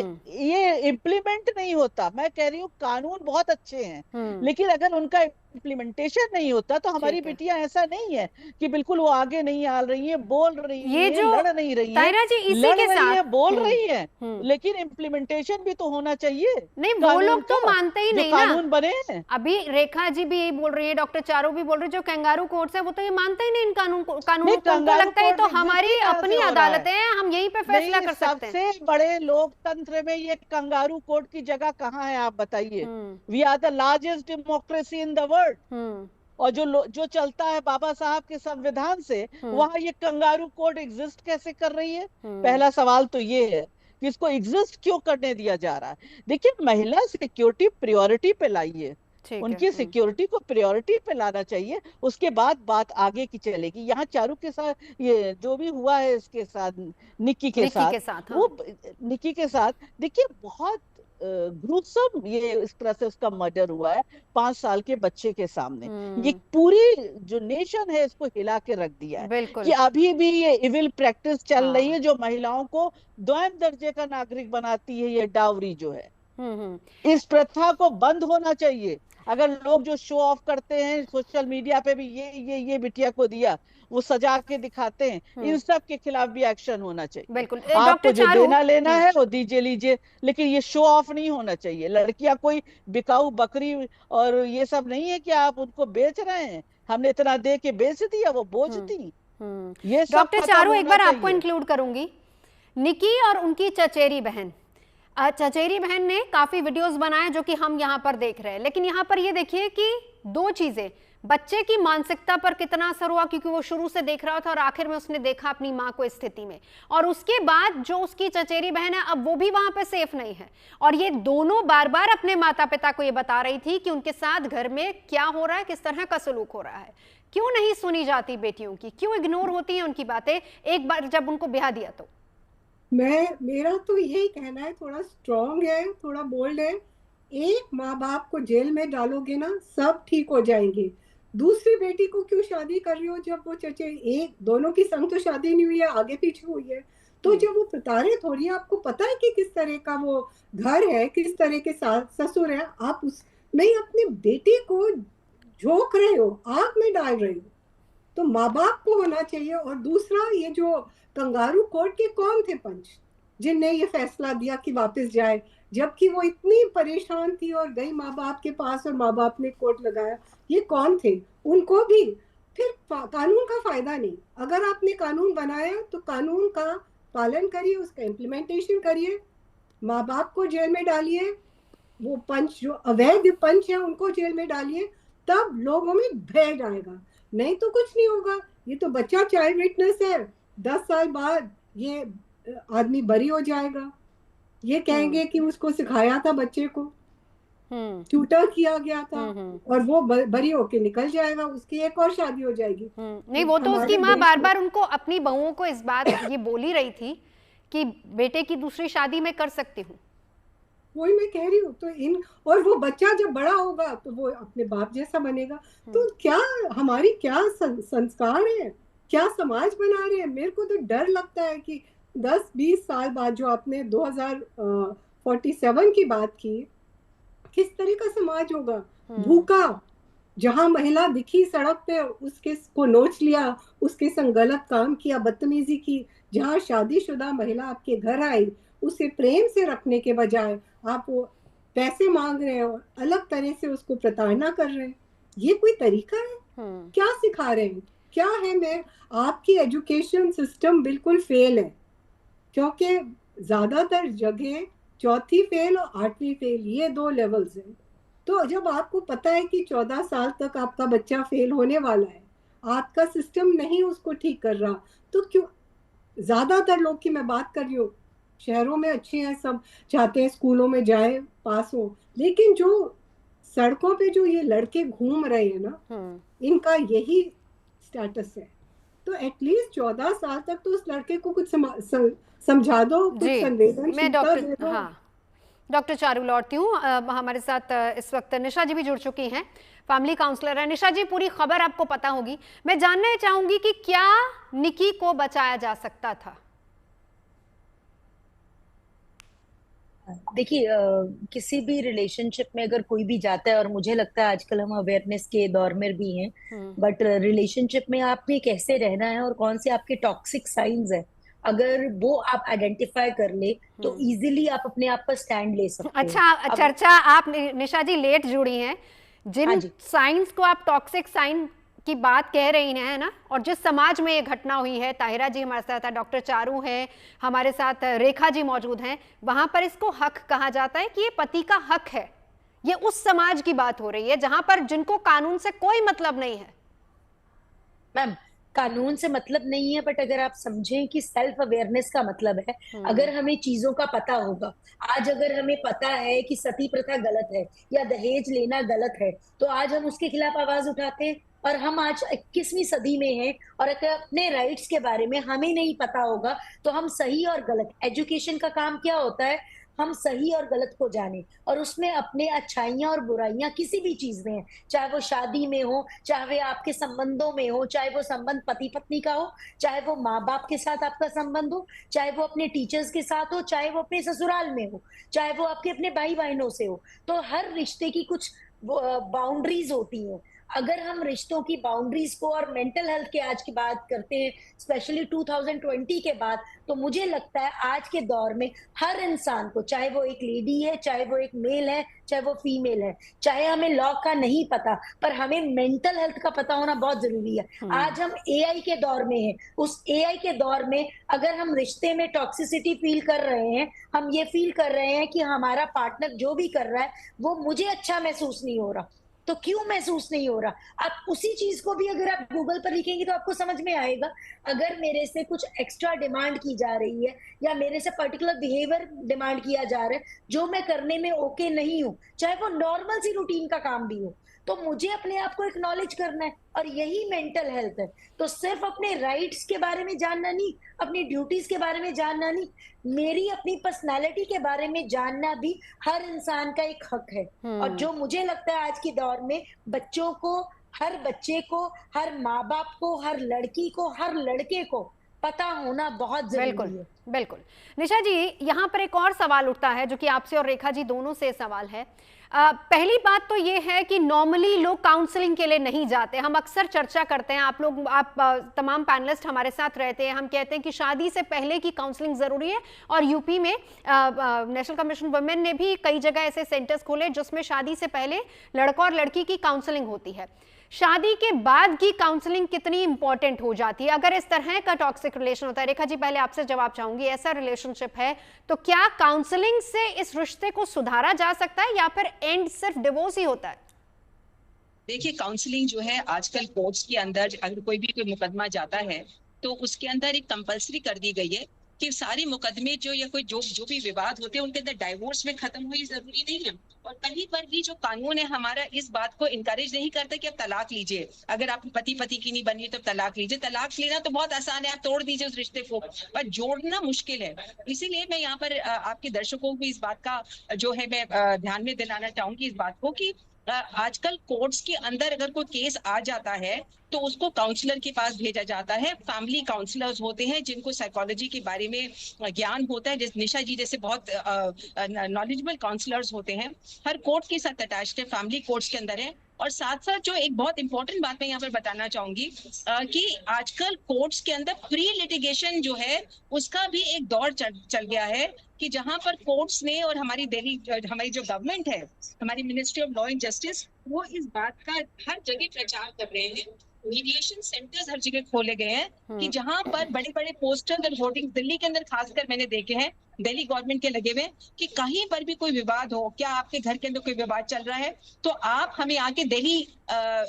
ये इम्प्लीमेंट नहीं होता। मैं कह रही हूँ कानून बहुत अच्छे हैं, लेकिन अगर उनका इम्प्लीमेंटेशन नहीं होता तो हमारी बेटियां ऐसा नहीं है कि बिल्कुल वो आगे नहीं आ रही है, बोल रही है, लड़ नहीं रही है, लड़ रही है, बोल रही है, लेकिन इम्प्लीमेंटेशन भी तो होना चाहिए।
नहीं, वो लोग तो मानते ही नहीं ना,
कानून बने हैं।
अभी रेखा जी भी यही बोल रही है, डॉक्टर चारू भी बोल रहे, जो कैंगारू कोर्ट्स है वो तो ये मानते ही नहीं इन कानून को। लगता है तो हमारी अपनी अदालतें हैं, हम यहीं पे फैसला कर सकते हैं।
सबसे बड़े लोकतंत्र में ये कंगारू कोर्ट की जगह कहाँ है, आप बताइए। We are the largest democracy in the world. और जो चलता है बाबा साहब के संविधान से, वहां ये कंगारू कोर्ट एग्जिस्ट कैसे कर रही है? पहला सवाल तो ये है कि इसको एग्जिस्ट क्यों करने दिया जा रहा है। देखिए महिला सिक्योरिटी प्रायोरिटी पे लाइए, उनकी सिक्योरिटी को प्रायोरिटी पे लाना चाहिए, उसके बाद बात आगे की चलेगी। यहाँ चारू के साथ ये जो भी हुआ है, इसके साथ निक्की के साथ वो निक्की के साथ देखिए बहुत ग्रुसम ये इस तरह से उसका मर्डर हुआ है 5 साल के बच्चे के सामने। ये पूरी जो नेशन है इसको हिला के रख दिया है कि अभी भी ये इविल प्रैक्टिस चल रही है जो महिलाओं को द्वितीय दर्जे का नागरिक बनाती है। ये डावरी जो है, इस प्रथा को बंद होना चाहिए। अगर लोग जो शो ऑफ करते हैं सोशल मीडिया पे भी, ये बिटिया को दिया, वो सजा के दिखाते हैं, इन सब के खिलाफ भी एक्शन होना चाहिए।
बिल्कुल।
आपको
डॉक्टर
जो
चारू,
देना लेना है वो दीजिए लीजिए, लेकिन ये शो ऑफ नहीं होना चाहिए। लड़कियां कोई बिकाऊ बकरी और ये सब नहीं है कि आप उनको बेच रहे हैं, हमने इतना दे के बेच दिया, वो बोझ थी। ये सब
डॉक्टर
खत्म
चारू, एक
होना
बार आपको
चाहिए।
इंक्लूड करूंगी। निकी और उनकी चचेरी बहन, चचेरी बहन ने काफी वीडियोस बनाए जो कि हम यहाँ पर देख रहे हैं, लेकिन यहाँ पर ये देखिए कि दो चीजें, बच्चे की मानसिकता पर कितना असर हुआ, क्योंकि वो शुरू से देख रहा था और आखिर में उसने देखा अपनी माँ को इस स्थिति में, और उसके बाद जो उसकी चचेरी बहन है अब वो भी वहां पे सेफ नहीं है। और ये दोनों बार बार अपने माता पिता को ये बता रही थी कि उनके साथ घर में क्या हो रहा है, किस तरह का सलूक हो रहा है। क्यों नहीं सुनी जाती बेटियों की, क्यों इग्नोर होती हैं उनकी बातें एक बार जब उनको ब्याह दिया तो?
मेरा तो यही कहना है, थोड़ा स्ट्रांग है, थोड़ा बोल्ड है। एक माँ बाप को जेल में डालोगे ना, सब ठीक हो जाएंगे। दूसरी बेटी को क्यों शादी कर रही हो जब वो चचे, एक दोनों की संग तो शादी नहीं हुई है, आगे पीछे हुई है, तो जब वो प्रताड़ित हो रही है, आपको पता है कि किस तरह का वो घर है, किस तरह के ससुर है, आप उसमें अपनी बेटी को झोंक रहे हो, आग में डाल रहे हो। तो माँ बाप को होना चाहिए। और दूसरा, ये जो कंगारू कोर्ट के कौन थे पंच जिनने ये फैसला दिया कि वापस जाए, जबकि वो इतनी परेशान थी और गई माँ बाप के पास और माँ बाप ने कोर्ट लगाया, ये कौन थे? उनको भी फिर कानून का फायदा नहीं। अगर आपने कानून बनाया तो कानून का पालन करिए, उसका इम्प्लीमेंटेशन करिए, माँ बाप को जेल में डालिए, वो पंच जो अवैध पंच है उनको जेल में डालिए, तब लोगों में भय जाएगा, नहीं तो कुछ नहीं होगा। ये तो बच्चा चाइल्ड विटनेस है, 10 साल बाद ये आदमी बरी हो जाएगा, ये कहेंगे कि उसको सिखाया था, बच्चे को ट्यूटर किया गया था, और वो बरी होके निकल जाएगा, उसकी एक और शादी हो जाएगी।
नहीं, वो तो उसकी माँ बार बार उनको, अपनी बहुओं को इस बात ये बोली रही थी कि बेटे की दूसरी शादी मैं कर सकती हूँ।
वही मैं कह रही हूँ। तो और वो बच्चा जब बड़ा होगा तो वो अपने बाप जैसा बनेगा। तो क्या हमारी क्या संस्कार है, क्या समाज बना रहे हैं? मेरे को तो डर लगता है कि 10-20 साल बाद, जो आपने 2047 की बात की, किस तरह का समाज होगा? भूखा, जहां महिला दिखी सड़क पे उसके को नोच लिया, उसके संग गलत काम किया, बदतमीजी की। जहां शादीशुदा महिला आपके घर आई, उसे प्रेम से रखने के बजाय आप वो पैसे मांग रहे हैं और अलग तरह से उसको प्रताड़ना कर रहे हैं। ये कोई तरीका है? क्या सिखा रहे हैं, क्या है? मैं आपकी एजुकेशन सिस्टम बिल्कुल फेल है, क्योंकि ज्यादातर जगह 4थी फेल और 8वीं फेल, ये 2 लेवल्स हैं। तो जब आपको पता है कि 14 साल तक आपका बच्चा फेल होने वाला है, आपका सिस्टम नहीं उसको ठीक कर रहा, तो क्यों? ज्यादातर लोग की मैं बात कर रही हूँ, शहरों में अच्छे हैं, सब चाहते हैं स्कूलों में जाए, पास हो, लेकिन जो सड़कों पे जो ये लड़के घूम रहे हैं ना, इनका यही स्टेटस है। तो एटलीस्ट 14 साल तक तो उस लड़के को कुछ समझा दो, कुछ संवेदनशीलता दे दो।
डॉक्टर चारू लौटती हूँ। हमारे साथ इस वक्त निशा जी भी जुड़ चुकी हैं, फैमिली काउंसलर है। निशा जी, पूरी खबर आपको पता होगी, मैं जानना चाहूंगी कि क्या निकी को बचाया जा सकता था?
देखिए, किसी भी रिलेशनशिप में अगर कोई भी जाता है, और मुझे लगता है आजकल हम अवेयरनेस के दौर में भी हैं, बट रिलेशनशिप में आपने कैसे रहना है और कौन से आपके टॉक्सिक साइंस है, अगर वो आप आइडेंटिफाई कर ले तो इजीली आप अपने आप पर स्टैंड ले सकते हैं।
अच्छा, चर्चा आप निशा जी लेट जुड़ी हैं, जिन साइंस को आप टॉक्सिक साइन की बात कह रही हैं, है ना, और जिस समाज में ये घटना हुई है, ताहिरा जी हमारे साथ है, डॉक्टर चारू है हमारे साथ, रेखा जी मौजूद हैं, वहां पर इसको हक कहा जाता है कि ये पति का हक है। ये उस समाज की बात हो रही है जहां पर जिनको कानून से कोई मतलब नहीं है।
मैम, कानून से मतलब नहीं है, बट अगर आप समझें कि सेल्फ अवेयरनेस का मतलब है, अगर हमें चीजों का पता होगा, आज अगर हमें पता है कि सती प्रथा गलत है या दहेज लेना गलत है, तो आज हम उसके खिलाफ आवाज उठाते हैं। और हम आज 21वीं सदी में हैं, और अगर अपने राइट्स के बारे में हमें नहीं पता होगा तो हम सही और गलत, एजुकेशन का काम क्या होता है, हम सही और गलत को जाने और उसमें अपने अच्छाइयां और बुराइयां किसी भी चीज में है, चाहे वो शादी में हो, चाहे आपके संबंधों में हो, चाहे वो संबंध पति पत्नी का हो, चाहे वो माँ बाप के साथ आपका संबंध हो, चाहे वो अपने टीचर्स के साथ हो, चाहे वो अपने ससुराल में हो, चाहे वो आपके अपने भाई बहनों से हो, तो हर रिश्ते की कुछ बाउंड्रीज होती हैं। अगर हम रिश्तों की बाउंड्रीज को और मेंटल हेल्थ के आज की बात करते हैं, स्पेशली 2020 के बाद, तो मुझे लगता है आज के दौर में हर इंसान को, चाहे वो एक लेडी है, चाहे वो एक मेल है, चाहे वो फीमेल है, चाहे हमें लॉ का नहीं पता, पर हमें मेंटल हेल्थ का पता होना बहुत जरूरी है। आज हम एआई के दौर में हैं। उस एआई के दौर में अगर हम रिश्ते में टॉक्सिसिटी फील कर रहे हैं, हम ये फील कर रहे हैं कि हमारा पार्टनर जो भी कर रहा है वो मुझे अच्छा महसूस नहीं हो रहा, तो क्यों महसूस नहीं हो रहा, आप उसी चीज को भी अगर आप गूगल पर लिखेंगे तो आपको समझ में आएगा। अगर मेरे से कुछ एक्स्ट्रा डिमांड की जा रही है या मेरे से पर्टिकुलर बिहेवियर डिमांड किया जा रहा है जो मैं करने में ओके नहीं हूं, चाहे वो नॉर्मल सी रूटीन का काम भी हो, तो मुझे अपने आप को एक्नॉलेज करना है, और यही मेंटल हेल्थ है। तो सिर्फ अपने राइट्स के बारे में जानना नहीं, अपनी ड्यूटीज के बारे में जानना नहीं, मेरी अपनी पर्सनालिटी के बारे में जानना भी हर इंसान का एक हक है। और जो मुझे लगता है आज के दौर में बच्चों को, हर बच्चे को, हर माँ बाप को, हर लड़की को, हर लड़के को पता होना बहुत जरूरी है।
बिल्कुल। निशा जी, यहाँ पर एक और सवाल उठता है जो कि आपसे और रेखा जी दोनों से सवाल है। पहली बात तो ये है कि नॉर्मली लोग काउंसलिंग के लिए नहीं जाते। हम अक्सर चर्चा करते हैं, आप तमाम पैनलिस्ट हमारे साथ रहते हैं, हम कहते हैं कि शादी से पहले की काउंसलिंग जरूरी है। और यूपी में नेशनल कमीशन वुमेन ने भी कई जगह ऐसे सेंटर्स खोले जिसमें शादी से पहले लड़का और लड़की की काउंसलिंग होती है। शादी के बाद की काउंसलिंग कितनी इंपॉर्टेंट हो जाती है अगर इस तरह का टॉक्सिक रिलेशन होता है? रेखा जी, पहले आपसे जवाब चाहूंगी। ऐसा रिलेशनशिप है तो क्या काउंसलिंग से इस रिश्ते को सुधारा जा सकता है या फिर एंड सिर्फ डिवोर्स ही होता है?
देखिए, काउंसलिंग जो है आजकल कोर्ट्स के अंदर अगर कोई मुकदमा जाता है तो उसके अंदर एक कंपलसरी कर दी गई है कि सारे मुकदमे या कोई जो भी विवाद होते हैं उनके अंदर डाइवोर्स में खत्म हुई जरूरी नहीं है। और कहीं पर भी जो कानून है हमारा इस बात को इनकरेज नहीं करता कि आप तलाक लीजिए। अगर आप पति की नहीं बनी तो तलाक लीजिए। तलाक लेना तो बहुत आसान है, आप तोड़ दीजिए उस रिश्ते को, पर जोड़ना मुश्किल है। इसीलिए मैं यहाँ पर आपके दर्शकों को इस बात का जो है मैं ध्यान में दिलाना चाहूंगी इस बात को कि आजकल कोर्ट्स के अंदर अगर कोई केस आ जाता है तो उसको काउंसलर के पास भेजा जाता है। फैमिली काउंसलर्स होते हैं जिनको साइकोलॉजी के बारे में ज्ञान होता है, जैसे निशा जी जैसे बहुत नॉलेजेबल काउंसलर्स होते हैं, हर कोर्ट के साथ अटैच्ड है, फैमिली कोर्ट्स के अंदर है। और साथ साथ जो एक बहुत इंपॉर्टेंट बात मैं यहाँ पर बताना चाहूंगी कि आजकल कोर्ट्स के अंदर प्री लिटिगेशन जो है उसका भी एक दौर चल गया है कि जहां पर कोर्ट्स ने और हमारी जो गवर्नमेंट है, हमारी ministry of law and justice, वो इस बात का हर जगह प्रचार कर रहे हैं। मीडिएशन सेंटर्स हर जगह खोले गए हैं कि जहां पर बड़े बड़े पोस्टर और होर्डिंग दिल्ली के अंदर खासकर मैंने देखे हैं, दिल्ली गवर्नमेंट के लगे हुए, कि कहीं पर भी कोई विवाद हो, क्या आपके घर के अंदर कोई विवाद चल रहा है तो आप हमें आके दिल्ली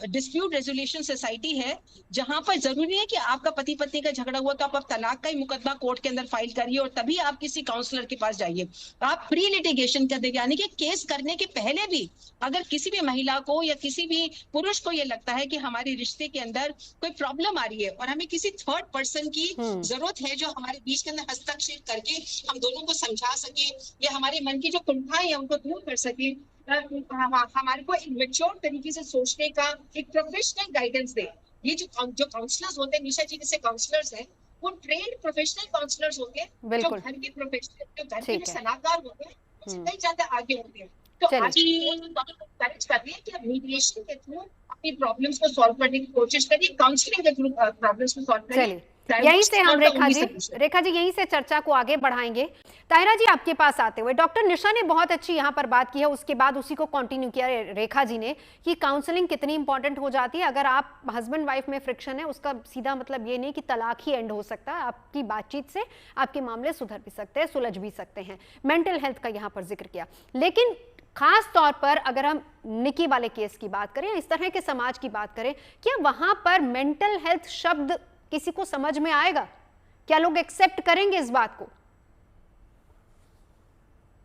डिस्प्यूट रेजोल्यूशन सोसाइटी है जहां पर जरूरी है कि आपका पति पत्नी का झगड़ा हुआ तो आप तलाक का ही मुकदमा कोर्ट के अंदर फाइल करिए और तभी आप किसी काउंसलर के पास जाइए। आप प्री लिटिगेशन कर देंगे, यानी कि केस करने के पहले भी अगर किसी भी महिला को या किसी भी पुरुष को ये लगता है कि हमारे रिश्ते के अंदर कोई प्रॉब्लम आ रही है और हमें किसी थर्ड पर्सन की जरूरत है जो हमारे बीच के अंदर हस्तक्षेप करके हम दोनों को समझा सके या हमारे मन की जो कुंठाएं है उनको दूर कर सके, हमारे को एक मैच्योर तरीके से सोचने का एक प्रोफेशनल गाइडेंस दे। ये जो काउंसलर्स होते हैं, निशा जी जैसे काउंसलर्स हैं, वो ट्रेन्ड प्रोफेशनल काउंसलर्स होते हैं जो घर के प्रोफेशनल, जो घर के सलाहकार होते हैं, उससे कई ज्यादा आगे होते हैं। तो आज एनकरेज कर रही है कि आप मीडिएशन के थ्रू अपनी प्रॉब्लम्स को सॉल्व करने की कोशिश करिए, काउंसलिंग के थ्रू प्रॉब्लम्स को सॉल्व करिए।
यहीं से हम रेखा जी यहीं से चर्चा को आगे बढ़ाएंगे। ताहिरा जी, आपके पास आते हुए डॉक्टर निशा ने बहुत अच्छी यहाँ पर बात की है, उसके बाद उसी को कंटिन्यू किया रेखा जी ने कि काउंसलिंग कितनी इंपॉर्टेंट हो जाती है। अगर आप हस्बैंड वाइफ में फ्रिक्शन है उसका सीधा मतलब ये नहीं कि तलाक ही एंड हो सकता है, आपकी बातचीत से आपके मामले सुधर भी सकते हैं, सुलझ भी सकते हैं। मेंटल हेल्थ का यहाँ पर जिक्र किया, लेकिन खास तौर पर अगर हम निकी वाले केस की बात करें, इस तरह के समाज की बात करें, क्या वहां पर मेंटल हेल्थ शब्द किसी को समझ में आएगा? क्या लोग एक्सेप्ट करेंगे इस बात को?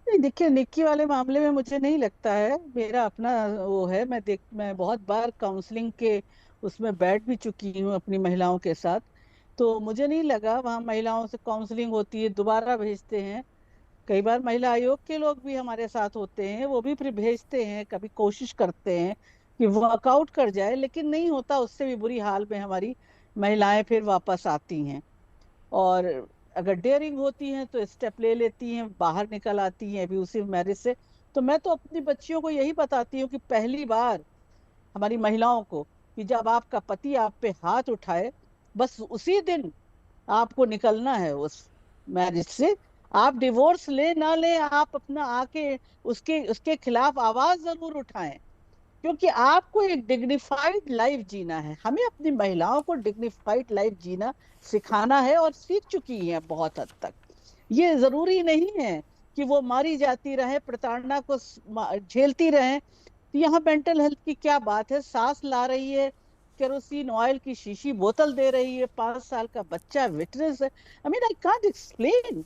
नहीं, देखिए निक्की वाले मामले में मुझे नहीं लगता है, मेरा अपना वो है, मैं बहुत बार काउंसलिंग के उसमें बैठ भी चुकी हूँ अपनी महिलाओं के साथ, तो मुझे नहीं लगा वहाँ महिलाओं से काउंसलिंग होती है, दोबारा भेजते हैं। कई बार महिला आयोग के लोग भी हमारे साथ होते हैं, वो भी फिर भेजते हैं, कभी कोशिश करते हैं कि वर्कआउट कर जाए, लेकिन नहीं होता, उससे भी बुरी हाल में हमारी महिलाएं फिर वापस आती हैं। और अगर डेयरिंग होती हैं तो स्टेप ले लेती हैं, बाहर निकल आती हैं अब्यूसिव मैरिज से, तो मैं तो अपनी बच्चियों को यही बताती हूँ कि पहली बार हमारी महिलाओं को कि जब आपका पति आप पे हाथ उठाए, बस उसी दिन आपको निकलना है उस मैरिज से। आप डिवोर्स ले ना ले, आप अपना आके उसके उसके खिलाफ आवाज जरूर उठाएं, क्योंकि आपको एक डिग्निफाइड लाइफ जीना है। हमें अपनी महिलाओं को डिग्निफाइड लाइफ जीना सिखाना है, और सीख चुकी हैं बहुत हद तक। ये जरूरी नहीं है कि वो मारी जाती रहे, प्रताड़ना को झेलती रहे। तो यहाँ मेंटल हेल्थ की क्या बात है? सांस ला रही है, केरोसिन ऑयल की शीशी बोतल दे रही है, 5 साल का बच्चा विटनेस है। I mean I can't explain,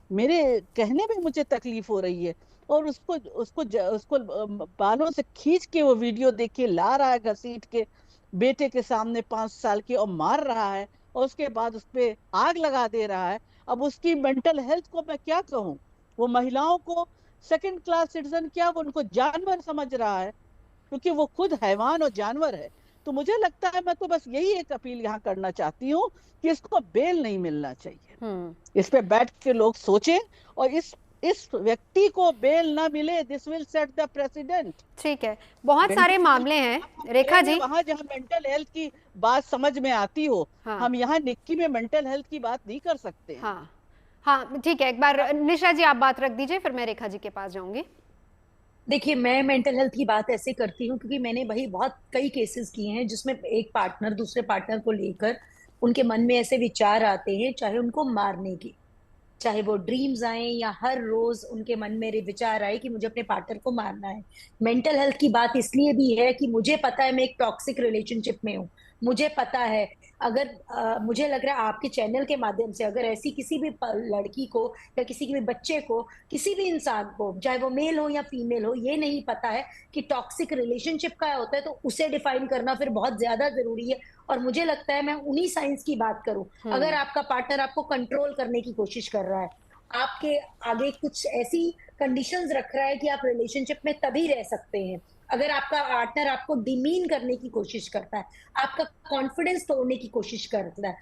मेरे कहने में मुझे तकलीफ हो रही है। और उसको बालों से खींच के वो वीडियो देख के ला रहा है घसीट के बेटे के सामने 5 साल के, और मार रहा है, और उसके बाद उस पे आग लगा दे रहा है। अब उसकी मेंटल हेल्थ को मैं क्या कहूँ? वो महिलाओं को सेकंड क्लास सिटीजन क्या, वो उनको जानवर समझ रहा है, क्योंकि वो खुद हैवान और जानवर है। तो मुझे लगता है, मैं तो बस यही एक अपील यहाँ करना चाहती हूँ कि इसको बेल नहीं मिलना चाहिए। इस पे बैठ के लोग सोचें, और इस व्यक्ति को बेल ना मिले, this will set the president.
ठीक है, बहुत सारे मामले हैं रेखा जी।
वहां जहाँ मेंटल हेल्थ की बात समझ में आती हो,
हाँ।
हम यहाँ निक्की में मेंटल हेल्थ की बात नहीं कर सकते।
हाँ हाँ ठीक है, एक बार निशा जी आप बात रख दीजिए, फिर मैं रेखा जी के पास जाऊंगी।
देखिए, मैं मेंटल हेल्थ की बात ऐसे करती हूँ क्योंकि मैंने वही बहुत कई केसेस किए हैं जिसमें एक पार्टनर दूसरे पार्टनर को लेकर उनके मन में ऐसे विचार आते हैं, चाहे उनको मारने की, चाहे वो ड्रीम्स आए या हर रोज उनके मन में विचार आए कि मुझे अपने पार्टनर को मारना है। मेंटल हेल्थ की बात इसलिए भी है कि मुझे पता है मैं एक टॉक्सिक रिलेशनशिप में हूँ। मुझे पता है, अगर मुझे लग रहा है आपके चैनल के माध्यम से अगर ऐसी किसी भी लड़की को या किसी भी बच्चे को, किसी भी इंसान को, चाहे वो मेल हो या फीमेल हो, ये नहीं पता है कि टॉक्सिक रिलेशनशिप क्या होता है, तो उसे डिफाइन करना फिर बहुत ज्यादा जरूरी है। और मुझे लगता है, मैं उन्हीं साइंस की बात करूं, अगर आपका पार्टनर आपको कंट्रोल करने की कोशिश कर रहा है, आपके आगे कुछ ऐसी कंडीशंस रख रहा है कि आप रिलेशनशिप में तभी रह सकते हैं, अगर आपका पार्टनर आपको डिमीन करने की कोशिश करता है, आपका कॉन्फिडेंस तोड़ने की कोशिश करता है,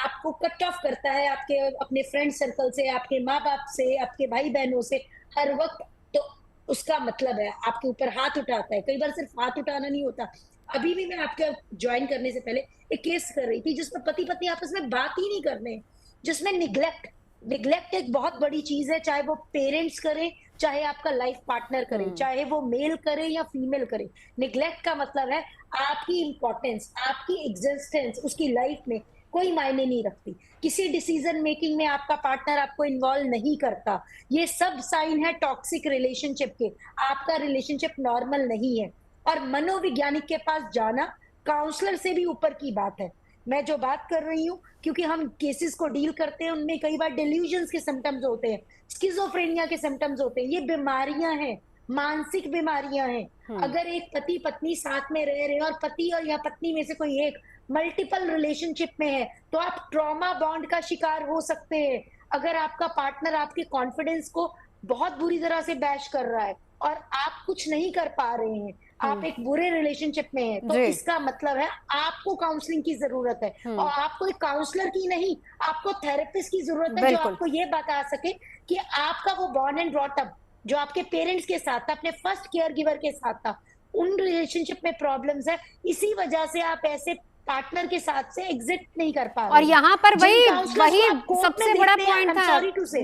आपको कट ऑफ करता है आपके अपने फ्रेंड सर्कल से, आपके माँ बाप से, आपके भाई बहनों से हर वक्त, तो उसका मतलब है आपके ऊपर हाथ उठाता है। कई बार सिर्फ हाथ उठाना नहीं होता। अभी भी मैं आपके ज्वाइन करने से पहले एक केस कर रही थी जिसमें पति पत्नी आपस में बात ही नहीं करने, जिसमें निग्लेक्ट एक बहुत बड़ी चीज है, चाहे वो पेरेंट्स करें, चाहे आपका लाइफ पार्टनर करे, चाहे वो मेल करे या फीमेल करे। निग्लेक्ट का मतलब है आपकी इंपॉर्टेंस, आपकी एग्जिस्टेंस उसकी लाइफ में कोई मायने नहीं रखती। किसी डिसीजन मेकिंग में आपका पार्टनर आपको इन्वॉल्व नहीं करता। ये सब साइन है टॉक्सिक रिलेशनशिप के। आपका रिलेशनशिप नॉर्मल नहीं है। और मनोवैज्ञानिक के पास जाना काउंसलर से भी ऊपर की बात है। मैं जो बात कर रही हूँ, क्योंकि हम केसेस को डील करते हैं, उनमें कई बार डिल्यूजन्स के सिम्टम्स होते हैं, स्किज़ोफ्रेनिया के सिम्टम्स होते हैं। ये बीमारियां हैं, मानसिक बीमारियां हैं। अगर एक पति पत्नी साथ में रह रहे हैं और पति और या पत्नी में से कोई एक मल्टीपल रिलेशनशिप में है, तो आप ट्रॉमा बॉन्ड का शिकार हो सकते हैं। अगर आपका पार्टनर आपके कॉन्फिडेंस को बहुत बुरी तरह से बैश कर रहा है और आप कुछ नहीं कर पा रहे हैं, आप एक बुरे रिलेशनशिप में हैं, तो इसका मतलब है आपको काउंसलिंग की जरूरत है। और आपको एक काउंसलर की नहीं, आपको थेरेपिस्ट की जरूरत है, जो आपको ये बता सके कि आपका वो बॉर्न एंड ब्रॉट अप जो आपके पेरेंट्स के साथ था, अपने फर्स्ट केयर गिवर के साथ था, उन रिलेशनशिप में प्रॉब्लम्स है, इसी वजह से आप ऐसे पार्टनर के साथ से एग्जिट नहीं कर पा रहे।
और यहाँ पर वही सबसे बड़ा पॉइंट था।
सॉरी टू से,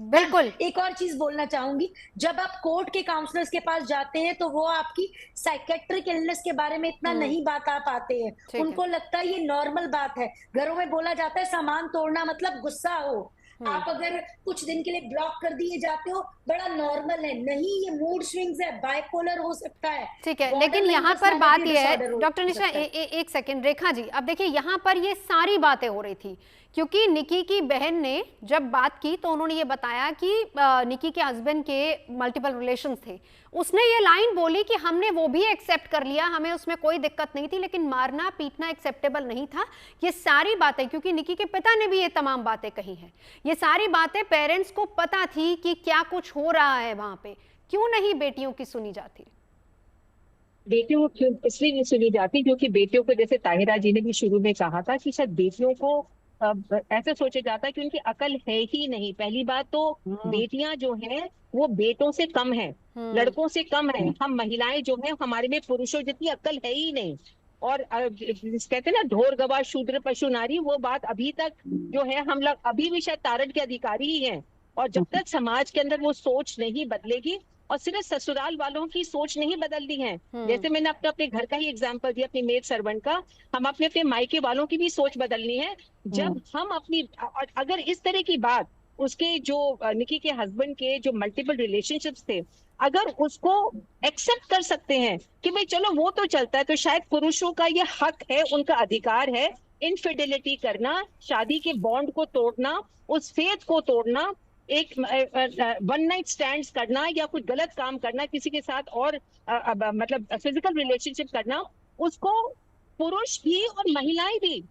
बिल्कुल
एक और चीज बोलना चाहूंगी, जब आप कोर्ट के काउंसलर्स के पास जाते हैं तो वो आपकी साइकेट्रिक इलनेस के बारे में इतना नहीं बता पाते हैं। उनको लगता है ये नॉर्मल बात है। घरों में बोला जाता है सामान तोड़ना मतलब गुस्सा हो। आप अगर कुछ दिन के लिए ब्लॉक कर दिए जाते हो, बड़ा नॉर्मल है। नहीं, ये मूड स्विंग्स है, बाइपोलर हो सकता है।
ठीक है, लेकिन यहाँ पर बात ये है डॉक्टर निशा, एक सेकंड रेखा जी, अब देखिए यहाँ पर ये सारी बातें हो रही थी क्योंकि निकी की बहन ने जब बात की तो उन्होंने ये बताया कि निकी के हस्बैंड के मल्टीपल रिलेशंस थे। उसने ये लाइन बोली कि हमने वो भी एक्सेप्ट कर लिया, हमें उसमें कोई दिक्कत नहीं थी, लेकिन मारना पीटना एक्सेप्टेबल नहीं था। ये सारी बातें, क्योंकि निकी के पिता ने भी ये तमाम बातें कही हैं, ये सारी बातें पेरेंट्स को पता थी कि क्या कुछ हो रहा है वहां पे। क्यों नहीं बेटियों की सुनी जाती?
बेटियों को इसलिए नहीं सुनी जाती क्योंकि बेटियों को, जैसे ताहिरा जी ने भी शुरू में कहा था कि शायद बेटियों को ऐसे सोचा जाता है कि उनकी अकल है ही नहीं। पहली बात तो बेटियां जो हैं वो बेटों से कम है, लड़कों से कम है। हम महिलाएं जो हैं हमारे में पुरुषों जितनी अकल है ही नहीं। और कहते हैं ना ढोर गवार शूद्र पशु नारी, वो बात अभी तक जो है हम लोग अभी भी शायद तारड़ के अधिकारी ही हैं। और जब तक समाज के अंदर वो सोच नहीं बदलेगी, और सिर्फ ससुराल वालों की सोच नहीं बदलती है, जैसे मैंने अपने घर का ही एग्जांपल दिया अपनी मेड सर्वेंट का, हम अपने अपने मायके वालों की भी सोच बदलनी है। जब हम अपनी अगर इस तरह की बात उसके जो निकी के हस्बैंड के जो मल्टीपल रिलेशनशिप्स थे, अगर उसको एक्सेप्ट कर सकते हैं कि भाई चलो वो तो चलता है, तो शायद पुरुषों का ये हक है, उनका अधिकार है इनफिडेलिटी करना, शादी के बॉन्ड को तोड़ना, उस फेथ को तोड़ना, एक वन नाइट स्टैंड्स करना या कुछ गलत काम करना किसी के साथ, और मतलब फिजिकल रिलेशनशिप करना, उसको पुरुष भी और महिलाएं भी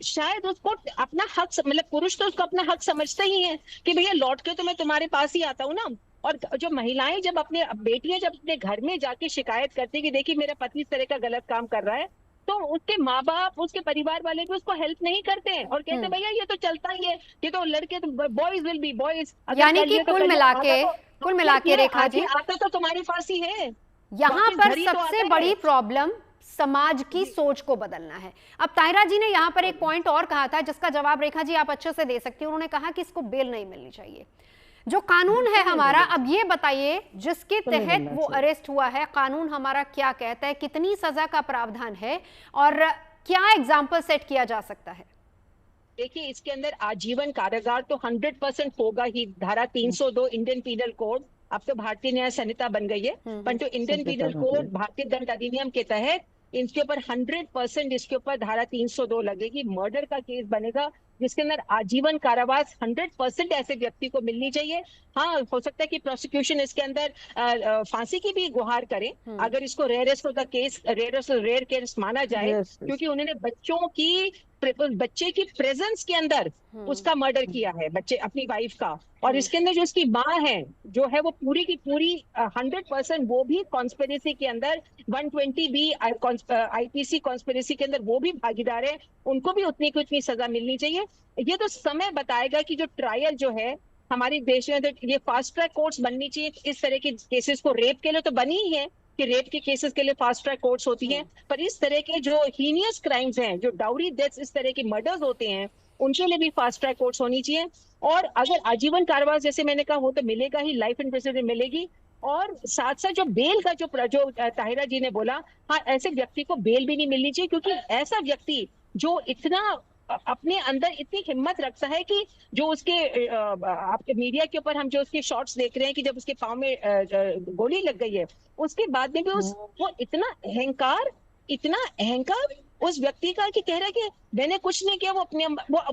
शायद उसको अपना हक, मतलब पुरुष तो उसको अपना हक समझते ही है कि भैया लौट के तो मैं तुम्हारे पास ही आता हूँ ना। और जो महिलाएं जब अपने बेटियां जब अपने घर में जाके शिकायत करती है कि देखिए मेरा पति इस तरह का गलत काम कर रहा है, तो उसके माँ बाप उसके परिवार वाले भी उसको हेल्प नहीं करते हैं और कहते हैं भैया ये तो चलता ही है, ये तो लड़के तो बॉयज विल बी बॉयज।
यानी कि कुल मिला के रेखा जी
आता तो तुम्हारे पास ही है।
यहाँ पर सबसे बड़ी प्रॉब्लम समाज की सोच को बदलना है। अब ताहिरा जी ने यहाँ पर एक पॉइंट और कहा था जिसका जवाब रेखा जी आप अच्छे से दे सकती हैं। उन्होंने कहा कि इसको बेल नहीं मिलनी चाहिए। जो कानून है हमारा, अब ये बताइए जिसके तहत वो अरेस्ट हुआ है, कानून हमारा क्या कहता है, कितनी सजा का प्रावधान है और क्या एग्जाम्पल सेट किया जा सकता है?
देखिए इसके अंदर आजीवन कारागार तो 100% होगा ही। धारा 302 इंडियन पीनल कोड, अब तो भारतीय न्याय संहिता बन गई है, पर जो इंडियन पीनल कोड भारतीय दंड अधिनियम के तहत इसके ऊपर 100% इसके ऊपर धारा 302 लगेगी। मर्डर का केस बनेगा जिसके अंदर आजीवन कारावास 100% ऐसे व्यक्ति को मिलनी चाहिए। हाँ, हो सकता है कि प्रोसिक्यूशन इसके अंदर फांसी की भी गुहार करे अगर इसको rarest of the case, rare case माना जाए, क्योंकि उन्होंने बच्चे की प्रेजेंस के अंदर उसका मर्डर किया है, बच्चे अपनी वाइफ का, और इसके अंदर जो उसकी माँ है जो है वो पूरी की पूरी 100% वो भी कॉन्स्पिरेसी के अंदर 120B IPC कॉन्स्पिरेसी के अंदर वो भी भागीदार है, उनको भी उतनी की उतनी सजा मिलनी चाहिए। ये तो समय बताएगा कि जो ट्रायल जो है हमारे देश में, ये फास्ट ट्रैक कोर्ट्स बननी चाहिए इस तरह के केसेस को। रेप के लिए तो बनी ही है कि रेप के केसेस के लिए फास्ट ट्रैक कोर्ट्स होती हैं, पर इस तरह के जो हीनियस क्राइम्स हैं, जो डाउरी डेथ्स, इस तरह के मर्डर्स होते हैं, उनके लिए भी फास्ट ट्रैक कोर्ट्स होनी चाहिए। और अगर आजीवन कारावास जैसे मैंने कहा वो तो मिलेगा ही, लाइफ इम्प्रिजनमेंट मिलेगी। और साथ साथ जो बेल का जो ताहिरा जी ने बोला, हाँ ऐसे व्यक्ति को बेल भी नहीं मिलनी चाहिए, क्योंकि ऐसा व्यक्ति जो इतना अपने अंदर इतनी हिम्मत रखता है कि जो उसके आपके मीडिया के ऊपर हम जो उसके शॉट्स देख रहे हैं कि जब उसके पाँव में गोली लग गई है, उसके बाद में भी वो इतना अहंकार उस व्यक्ति का कि कह रहा है कि मैंने कुछ नहीं किया, वो अपने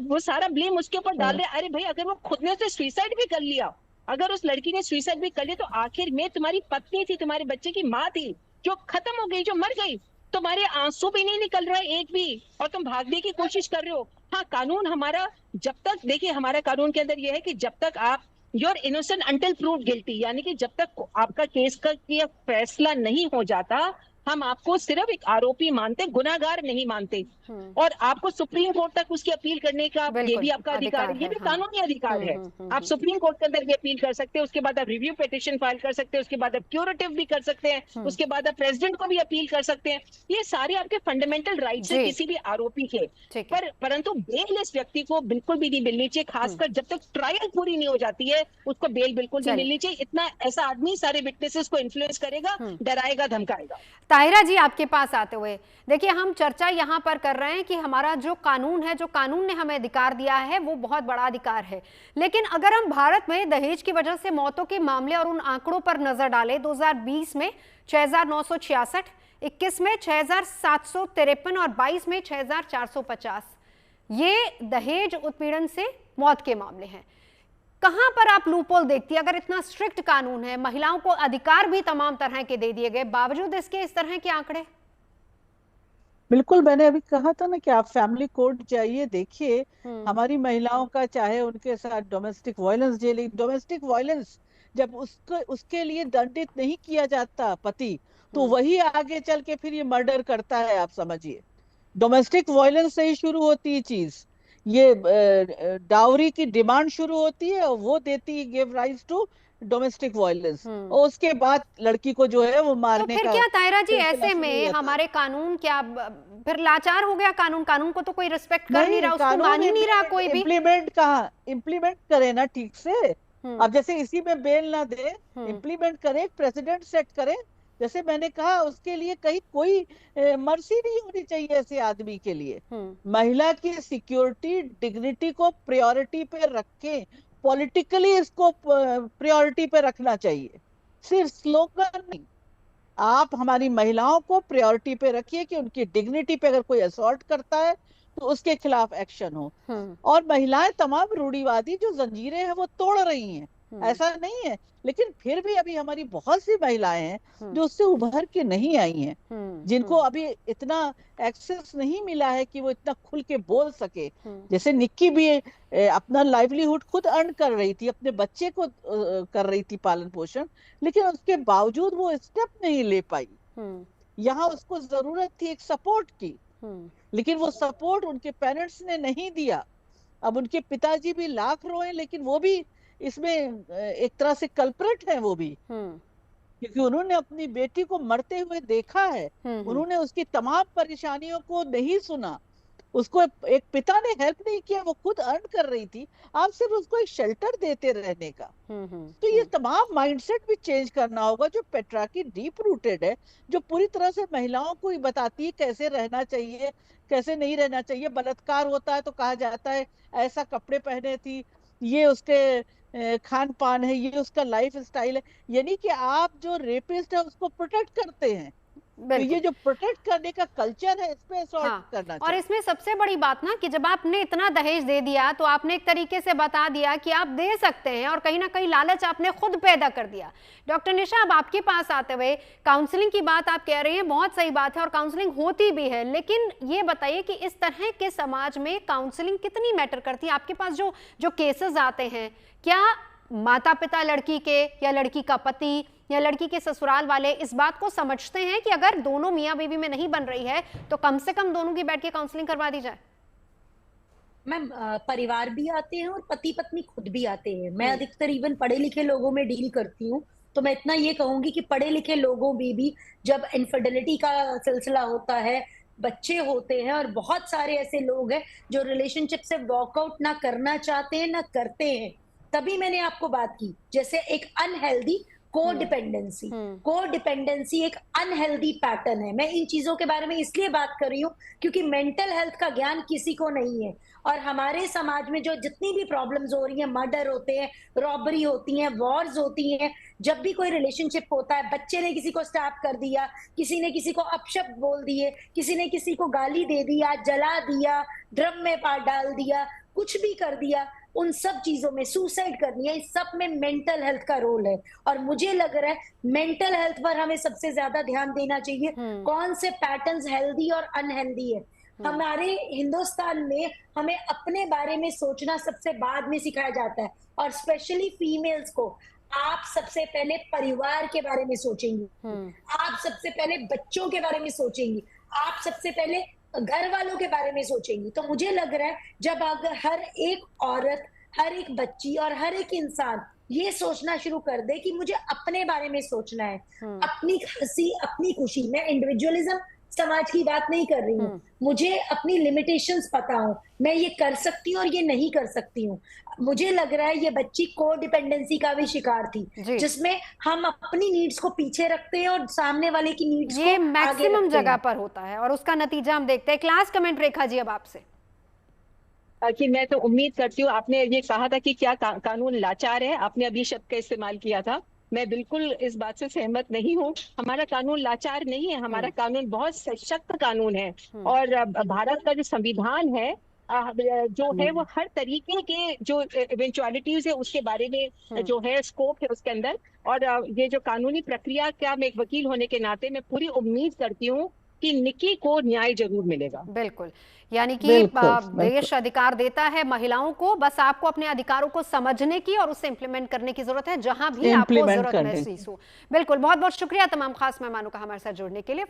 वो सारा ब्लेम उसके ऊपर डाल रहे। अरे भाई, अगर वो खुद ने उसे सुसाइड भी कर लिया, अगर उस लड़की ने सुसाइड भी कर लिया, तो आखिर में तुम्हारी पत्नी थी, तुम्हारे बच्चे की माँ थी, जो खत्म हो गई, जो मर गई, तुम्हारे आंसू भी नहीं निकल रहा है एक भी, और तुम भागने की कोशिश कर रहे हो। हाँ, कानून हमारा जब तक, देखिए हमारा कानून के अंदर यह है कि जब तक आप your innocent until proved guilty, यानी कि जब तक आपका केस का फैसला नहीं हो जाता, हम आपको सिर्फ एक आरोपी मानते, गुनाहगार नहीं मानते। और आपको सुप्रीम कोर्ट तक उसकी अपील करने का ये भी आपका अधिकार है, ये भी कानूनी अधिकार है। आप सुप्रीम कोर्ट के अंदर भी अपील कर सकते हैं, उसके बाद आप रिव्यू पिटीशन फाइल कर सकते हैं, उसके बाद आप क्यूरेटिव भी कर सकते हैं, उसके बाद आप प्रेसिडेंट को भी अपील कर सकते हैं। ये सारे आपके फंडामेंटल राइट्स है किसी भी आरोपी के। परंतु बेल इस व्यक्ति को बिल्कुल भी नहीं मिलनी चाहिए, खासकर जब तक ट्रायल पूरी नहीं हो जाती है, उसको बेल बिल्कुल नहीं मिलनी चाहिए। इतना ऐसा आदमी सारे विटनेसेस को इन्फ्लुएंस करेगा, डराएगा, धमकाएगा।
ताहिरा जी, आपके पास आते हुए, देखिए हम चर्चा यहां पर कर रहे हैं कि हमारा जो कानून है, जो कानून ने हमें अधिकार दिया है, वो बहुत बड़ा अधिकार है। लेकिन अगर हम भारत में दहेज की वजह से मौतों के मामले और उन आंकड़ों पर नजर डालें, 2020 में 6,966, 21 में 6,753 और 22 में 6,450, ये दहेज उत्पीड़न से मौत के मामले हैं। कहां पर आप लूपहोल देखती है? अगर इतना स्ट्रिक्ट कानून है, महिलाओं को अधिकार भी तमाम तरह के दे दिए गए, बावजूद इसके इस तरह के आंकड़े?
बिल्कुल, मैंने अभी कहा था ना कि आप फैमिली कोर्ट जाइए, देखिए हमारी महिलाओं का, चाहे उनके साथ डोमेस्टिक वायलेंस जब उसके लिए दंडित नहीं किया जाता पति, तो वही आगे चल के फिर ये मर्डर करता है। आप समझिए, डोमेस्टिक वायलेंस से ही शुरू होती है चीज ये डाउरी की डिमांड शुरू होती है और वो देती है, give rise to domestic violence, और उसके बाद लड़की को जो है वो
तो
मारने
फिर
का
क्या तायरा जी
सिलसिला
ऐसे
शुरू हो
में
जाता है।
हमारे कानून क्या फिर लाचार हो गया? कानून को तो कोई रिस्पेक्ट कर नहीं रहा, उसको मान
कानून
ही नहीं रहा कोई भी।
इम्प्लीमेंट कहाँ इम्प्लीमेंट करे ना ठीक से।
हम्म
अब जैसे इसी में बेल ना दे,
हम्म
इम्प्लीमेंट करे, प्रेसिडेंट सेट करे। जैसे मैंने कहा, उसके लिए कहीं कोई मर्जी नहीं होनी चाहिए ऐसे आदमी के लिए। महिला की सिक्योरिटी डिग्निटी को प्रायोरिटी पे रखे, पॉलिटिकली इसको प्रायोरिटी पे रखना चाहिए, सिर्फ स्लोगन नहीं। आप हमारी महिलाओं को प्रायोरिटी पे रखिए कि उनकी डिग्निटी पे अगर कोई असॉल्ट करता है तो उसके खिलाफ एक्शन हो। और महिलाएं तमाम रूढ़िवादी जो जंजीरें हैं वो तोड़ रही हैं, ऐसा नहीं है, लेकिन फिर भी अभी हमारी बहुत सी महिलाएं हैं जो उससे उभर के नहीं आई हैं, जिनको अभी इतना एक्सेस नहीं मिला है कि वो इतना खुल के बोल सके। जैसे निक्की भी अपना लाइवलीहुड खुद अर्न कर रही थी, अपने बच्चे को कर रही थी पालन पोषण, लेकिन उसके बावजूद वो स्टेप नहीं ले पाई। यहाँ उसको जरूरत थी एक सपोर्ट की, लेकिन वो सपोर्ट उनके पेरेंट्स ने नहीं दिया। अब उनके पिताजी भी लाख रोए, लेकिन वो भी इसमें एक तरह से कल्प्रेट है वो भी, क्योंकि उन्होंने अपनी बेटी को मरते हुए देखा है, उन्होंने उसकी तमाम परेशानियों को नहीं सुना, उसको एक पिता ने हेल्प नहीं किया, वो खुद अर्न कर रही थी, आप सिर्फ उसको एक शेल्टर देते रहने का। तो ये तमाम माइंडसेट भी चेंज करना होगा, जो पेट्रार्की डीप रूटेड है, जो पूरी तरह से महिलाओं को ही बताती है कैसे रहना चाहिए, कैसे नहीं रहना चाहिए। बलात्कार होता है तो कहा जाता है ऐसा कपड़े पहने थी, ये उसके खान पान है, ये उसका लाइफ स्टाइल है, यानी कि आप जो रेपिस्ट है उसको प्रोटेक्ट करते हैं। तो ये जो प्रोटेक्ट करने का कल्चर है, इस पे असॉल्ट करना चाहिए।
और इसमें सबसे बड़ी बात ना कि जब आपने इतना दहेज दे दिया तो आपने एक तरीके से बता दिया कि आप दे सकते हैं, और कहीं ना कहीं लालच आपने खुद पैदा कर दिया। डॉक्टर निशा, अब आपके पास आते हुए, काउंसलिंग की बात आप कह रहे हैं, बहुत सही बात है और काउंसलिंग होती भी है, लेकिन ये बताइए कि इस तरह के समाज में काउंसलिंग कितनी मैटर करती है? आपके पास जो केसेस आते हैं, क्या माता पिता लड़की के या लड़की का पति या लड़की के ससुराल वाले इस बात को समझते हैं कि अगर दोनों मियां बीवी में नहीं बन रही है तो कम से कम दोनों की बैठ के काउंसलिंग करवा दी जाए?
मैम, परिवार भी आते हैं और पति पत्नी खुद भी आते हैं। मैं अधिकतर इवन पढ़े लिखे लोगों में डील करती हूँ, तो मैं इतना ये कहूंगी कि पढ़े लिखे लोगों में भी जब इनफिडेलिटी का सिलसिला होता है, बच्चे होते हैं, और बहुत सारे ऐसे लोग हैं जो रिलेशनशिप से वॉकआउट ना करना चाहते हैं ना करते हैं, तभी मैंने आपको बात की। जैसे एक अनहेल्दी कोडिपेंडेंसी एक अनहेल्दी पैटर्न है। मैं इन चीजों के बारे में इसलिए बात कर रही हूँ क्योंकि मेंटल हेल्थ का ज्ञान किसी को नहीं है, और हमारे समाज में जो जितनी भी प्रॉब्लम्स हो रही हैं, मर्डर होते हैं, रॉबरी होती हैं, वॉर्स होती हैं, जब भी कोई रिलेशनशिप होता है, बच्चे ने किसी को स्टैप कर दिया, किसी ने किसी को अपशब्द बोल दिए, किसी ने किसी को गाली दे दिया, जला दिया, ड्रम में डाल दिया, कुछ भी कर दिया, उन सब चीजों में सुसाइड करनी है, इस सब में मेंटल हेल्थ का रोल है। और मुझे लग रहा है मेंटल हेल्थ पर हमें सबसे ज्यादा ध्यान देना चाहिए। कौन से पैटर्न्स हेल्दी और अनहेल्दी है। हमारे हिंदुस्तान में हमें अपने बारे में सोचना सबसे बाद में सिखाया जाता है, और स्पेशली फीमेल्स को आप सबसे पहले परिवार के बारे में सोचेंगी, आप सबसे पहले बच्चों के बारे में सोचेंगी, आप सबसे पहले घर वालों के बारे में सोचेंगी। तो मुझे लग रहा है जब अगर हर एक औरत, हर एक बच्ची और हर एक इंसान ये सोचना शुरू कर दे कि मुझे अपने बारे में सोचना है, अपनी हंसी, अपनी खुशी, मैं इंडिविजुअलिज्म समाज की बात नहीं कर रही हूँ, मुझे अपनी लिमिटेशंस पता हो, मैं ये कर सकती हूँ और ये नहीं कर सकती हूँ। मुझे लग रहा है ये बच्ची कोडिपेंडेंसी का भी शिकार थी, जिसमें हम अपनी नीड्स को पीछे रखते हैं और सामने वाले की नीड्स
ये मैक्सिमम जगह पर होता है, और उसका नतीजा हम देखते हैं। क्लास कमेंट रेखा जी, अब आपसे।
कि मैं तो उम्मीद करती हूँ, आपने ये कहा था कि क्या कानून लाचार है, आपने अभी शब्द का इस्तेमाल किया था, मैं बिल्कुल इस बात से सहमत नहीं हूँ। हमारा कानून लाचार नहीं है, हमारा कानून बहुत सशक्त कानून है, और भारत का जो संविधान है जो है वो हर तरीके के जो इवेंचुअलिटीज है उसके बारे में जो है स्कोप है उसके अंदर। और ये जो कानूनी प्रक्रिया, क्या मैं एक वकील होने के नाते मैं पूरी उम्मीद करती हूँ कि निक्की को न्याय जरूर मिलेगा।
बिल्कुल, यानी कि देश अधिकार देता है महिलाओं को, बस आपको अपने अधिकारों को समझने की और उसे इम्प्लीमेंट करने की जरूरत है जहां भी आपको जरूरत महसूस हो। बिल्कुल, बहुत बहुत शुक्रिया तमाम खास मेहमानों का हमारे साथ जुड़ने के लिए।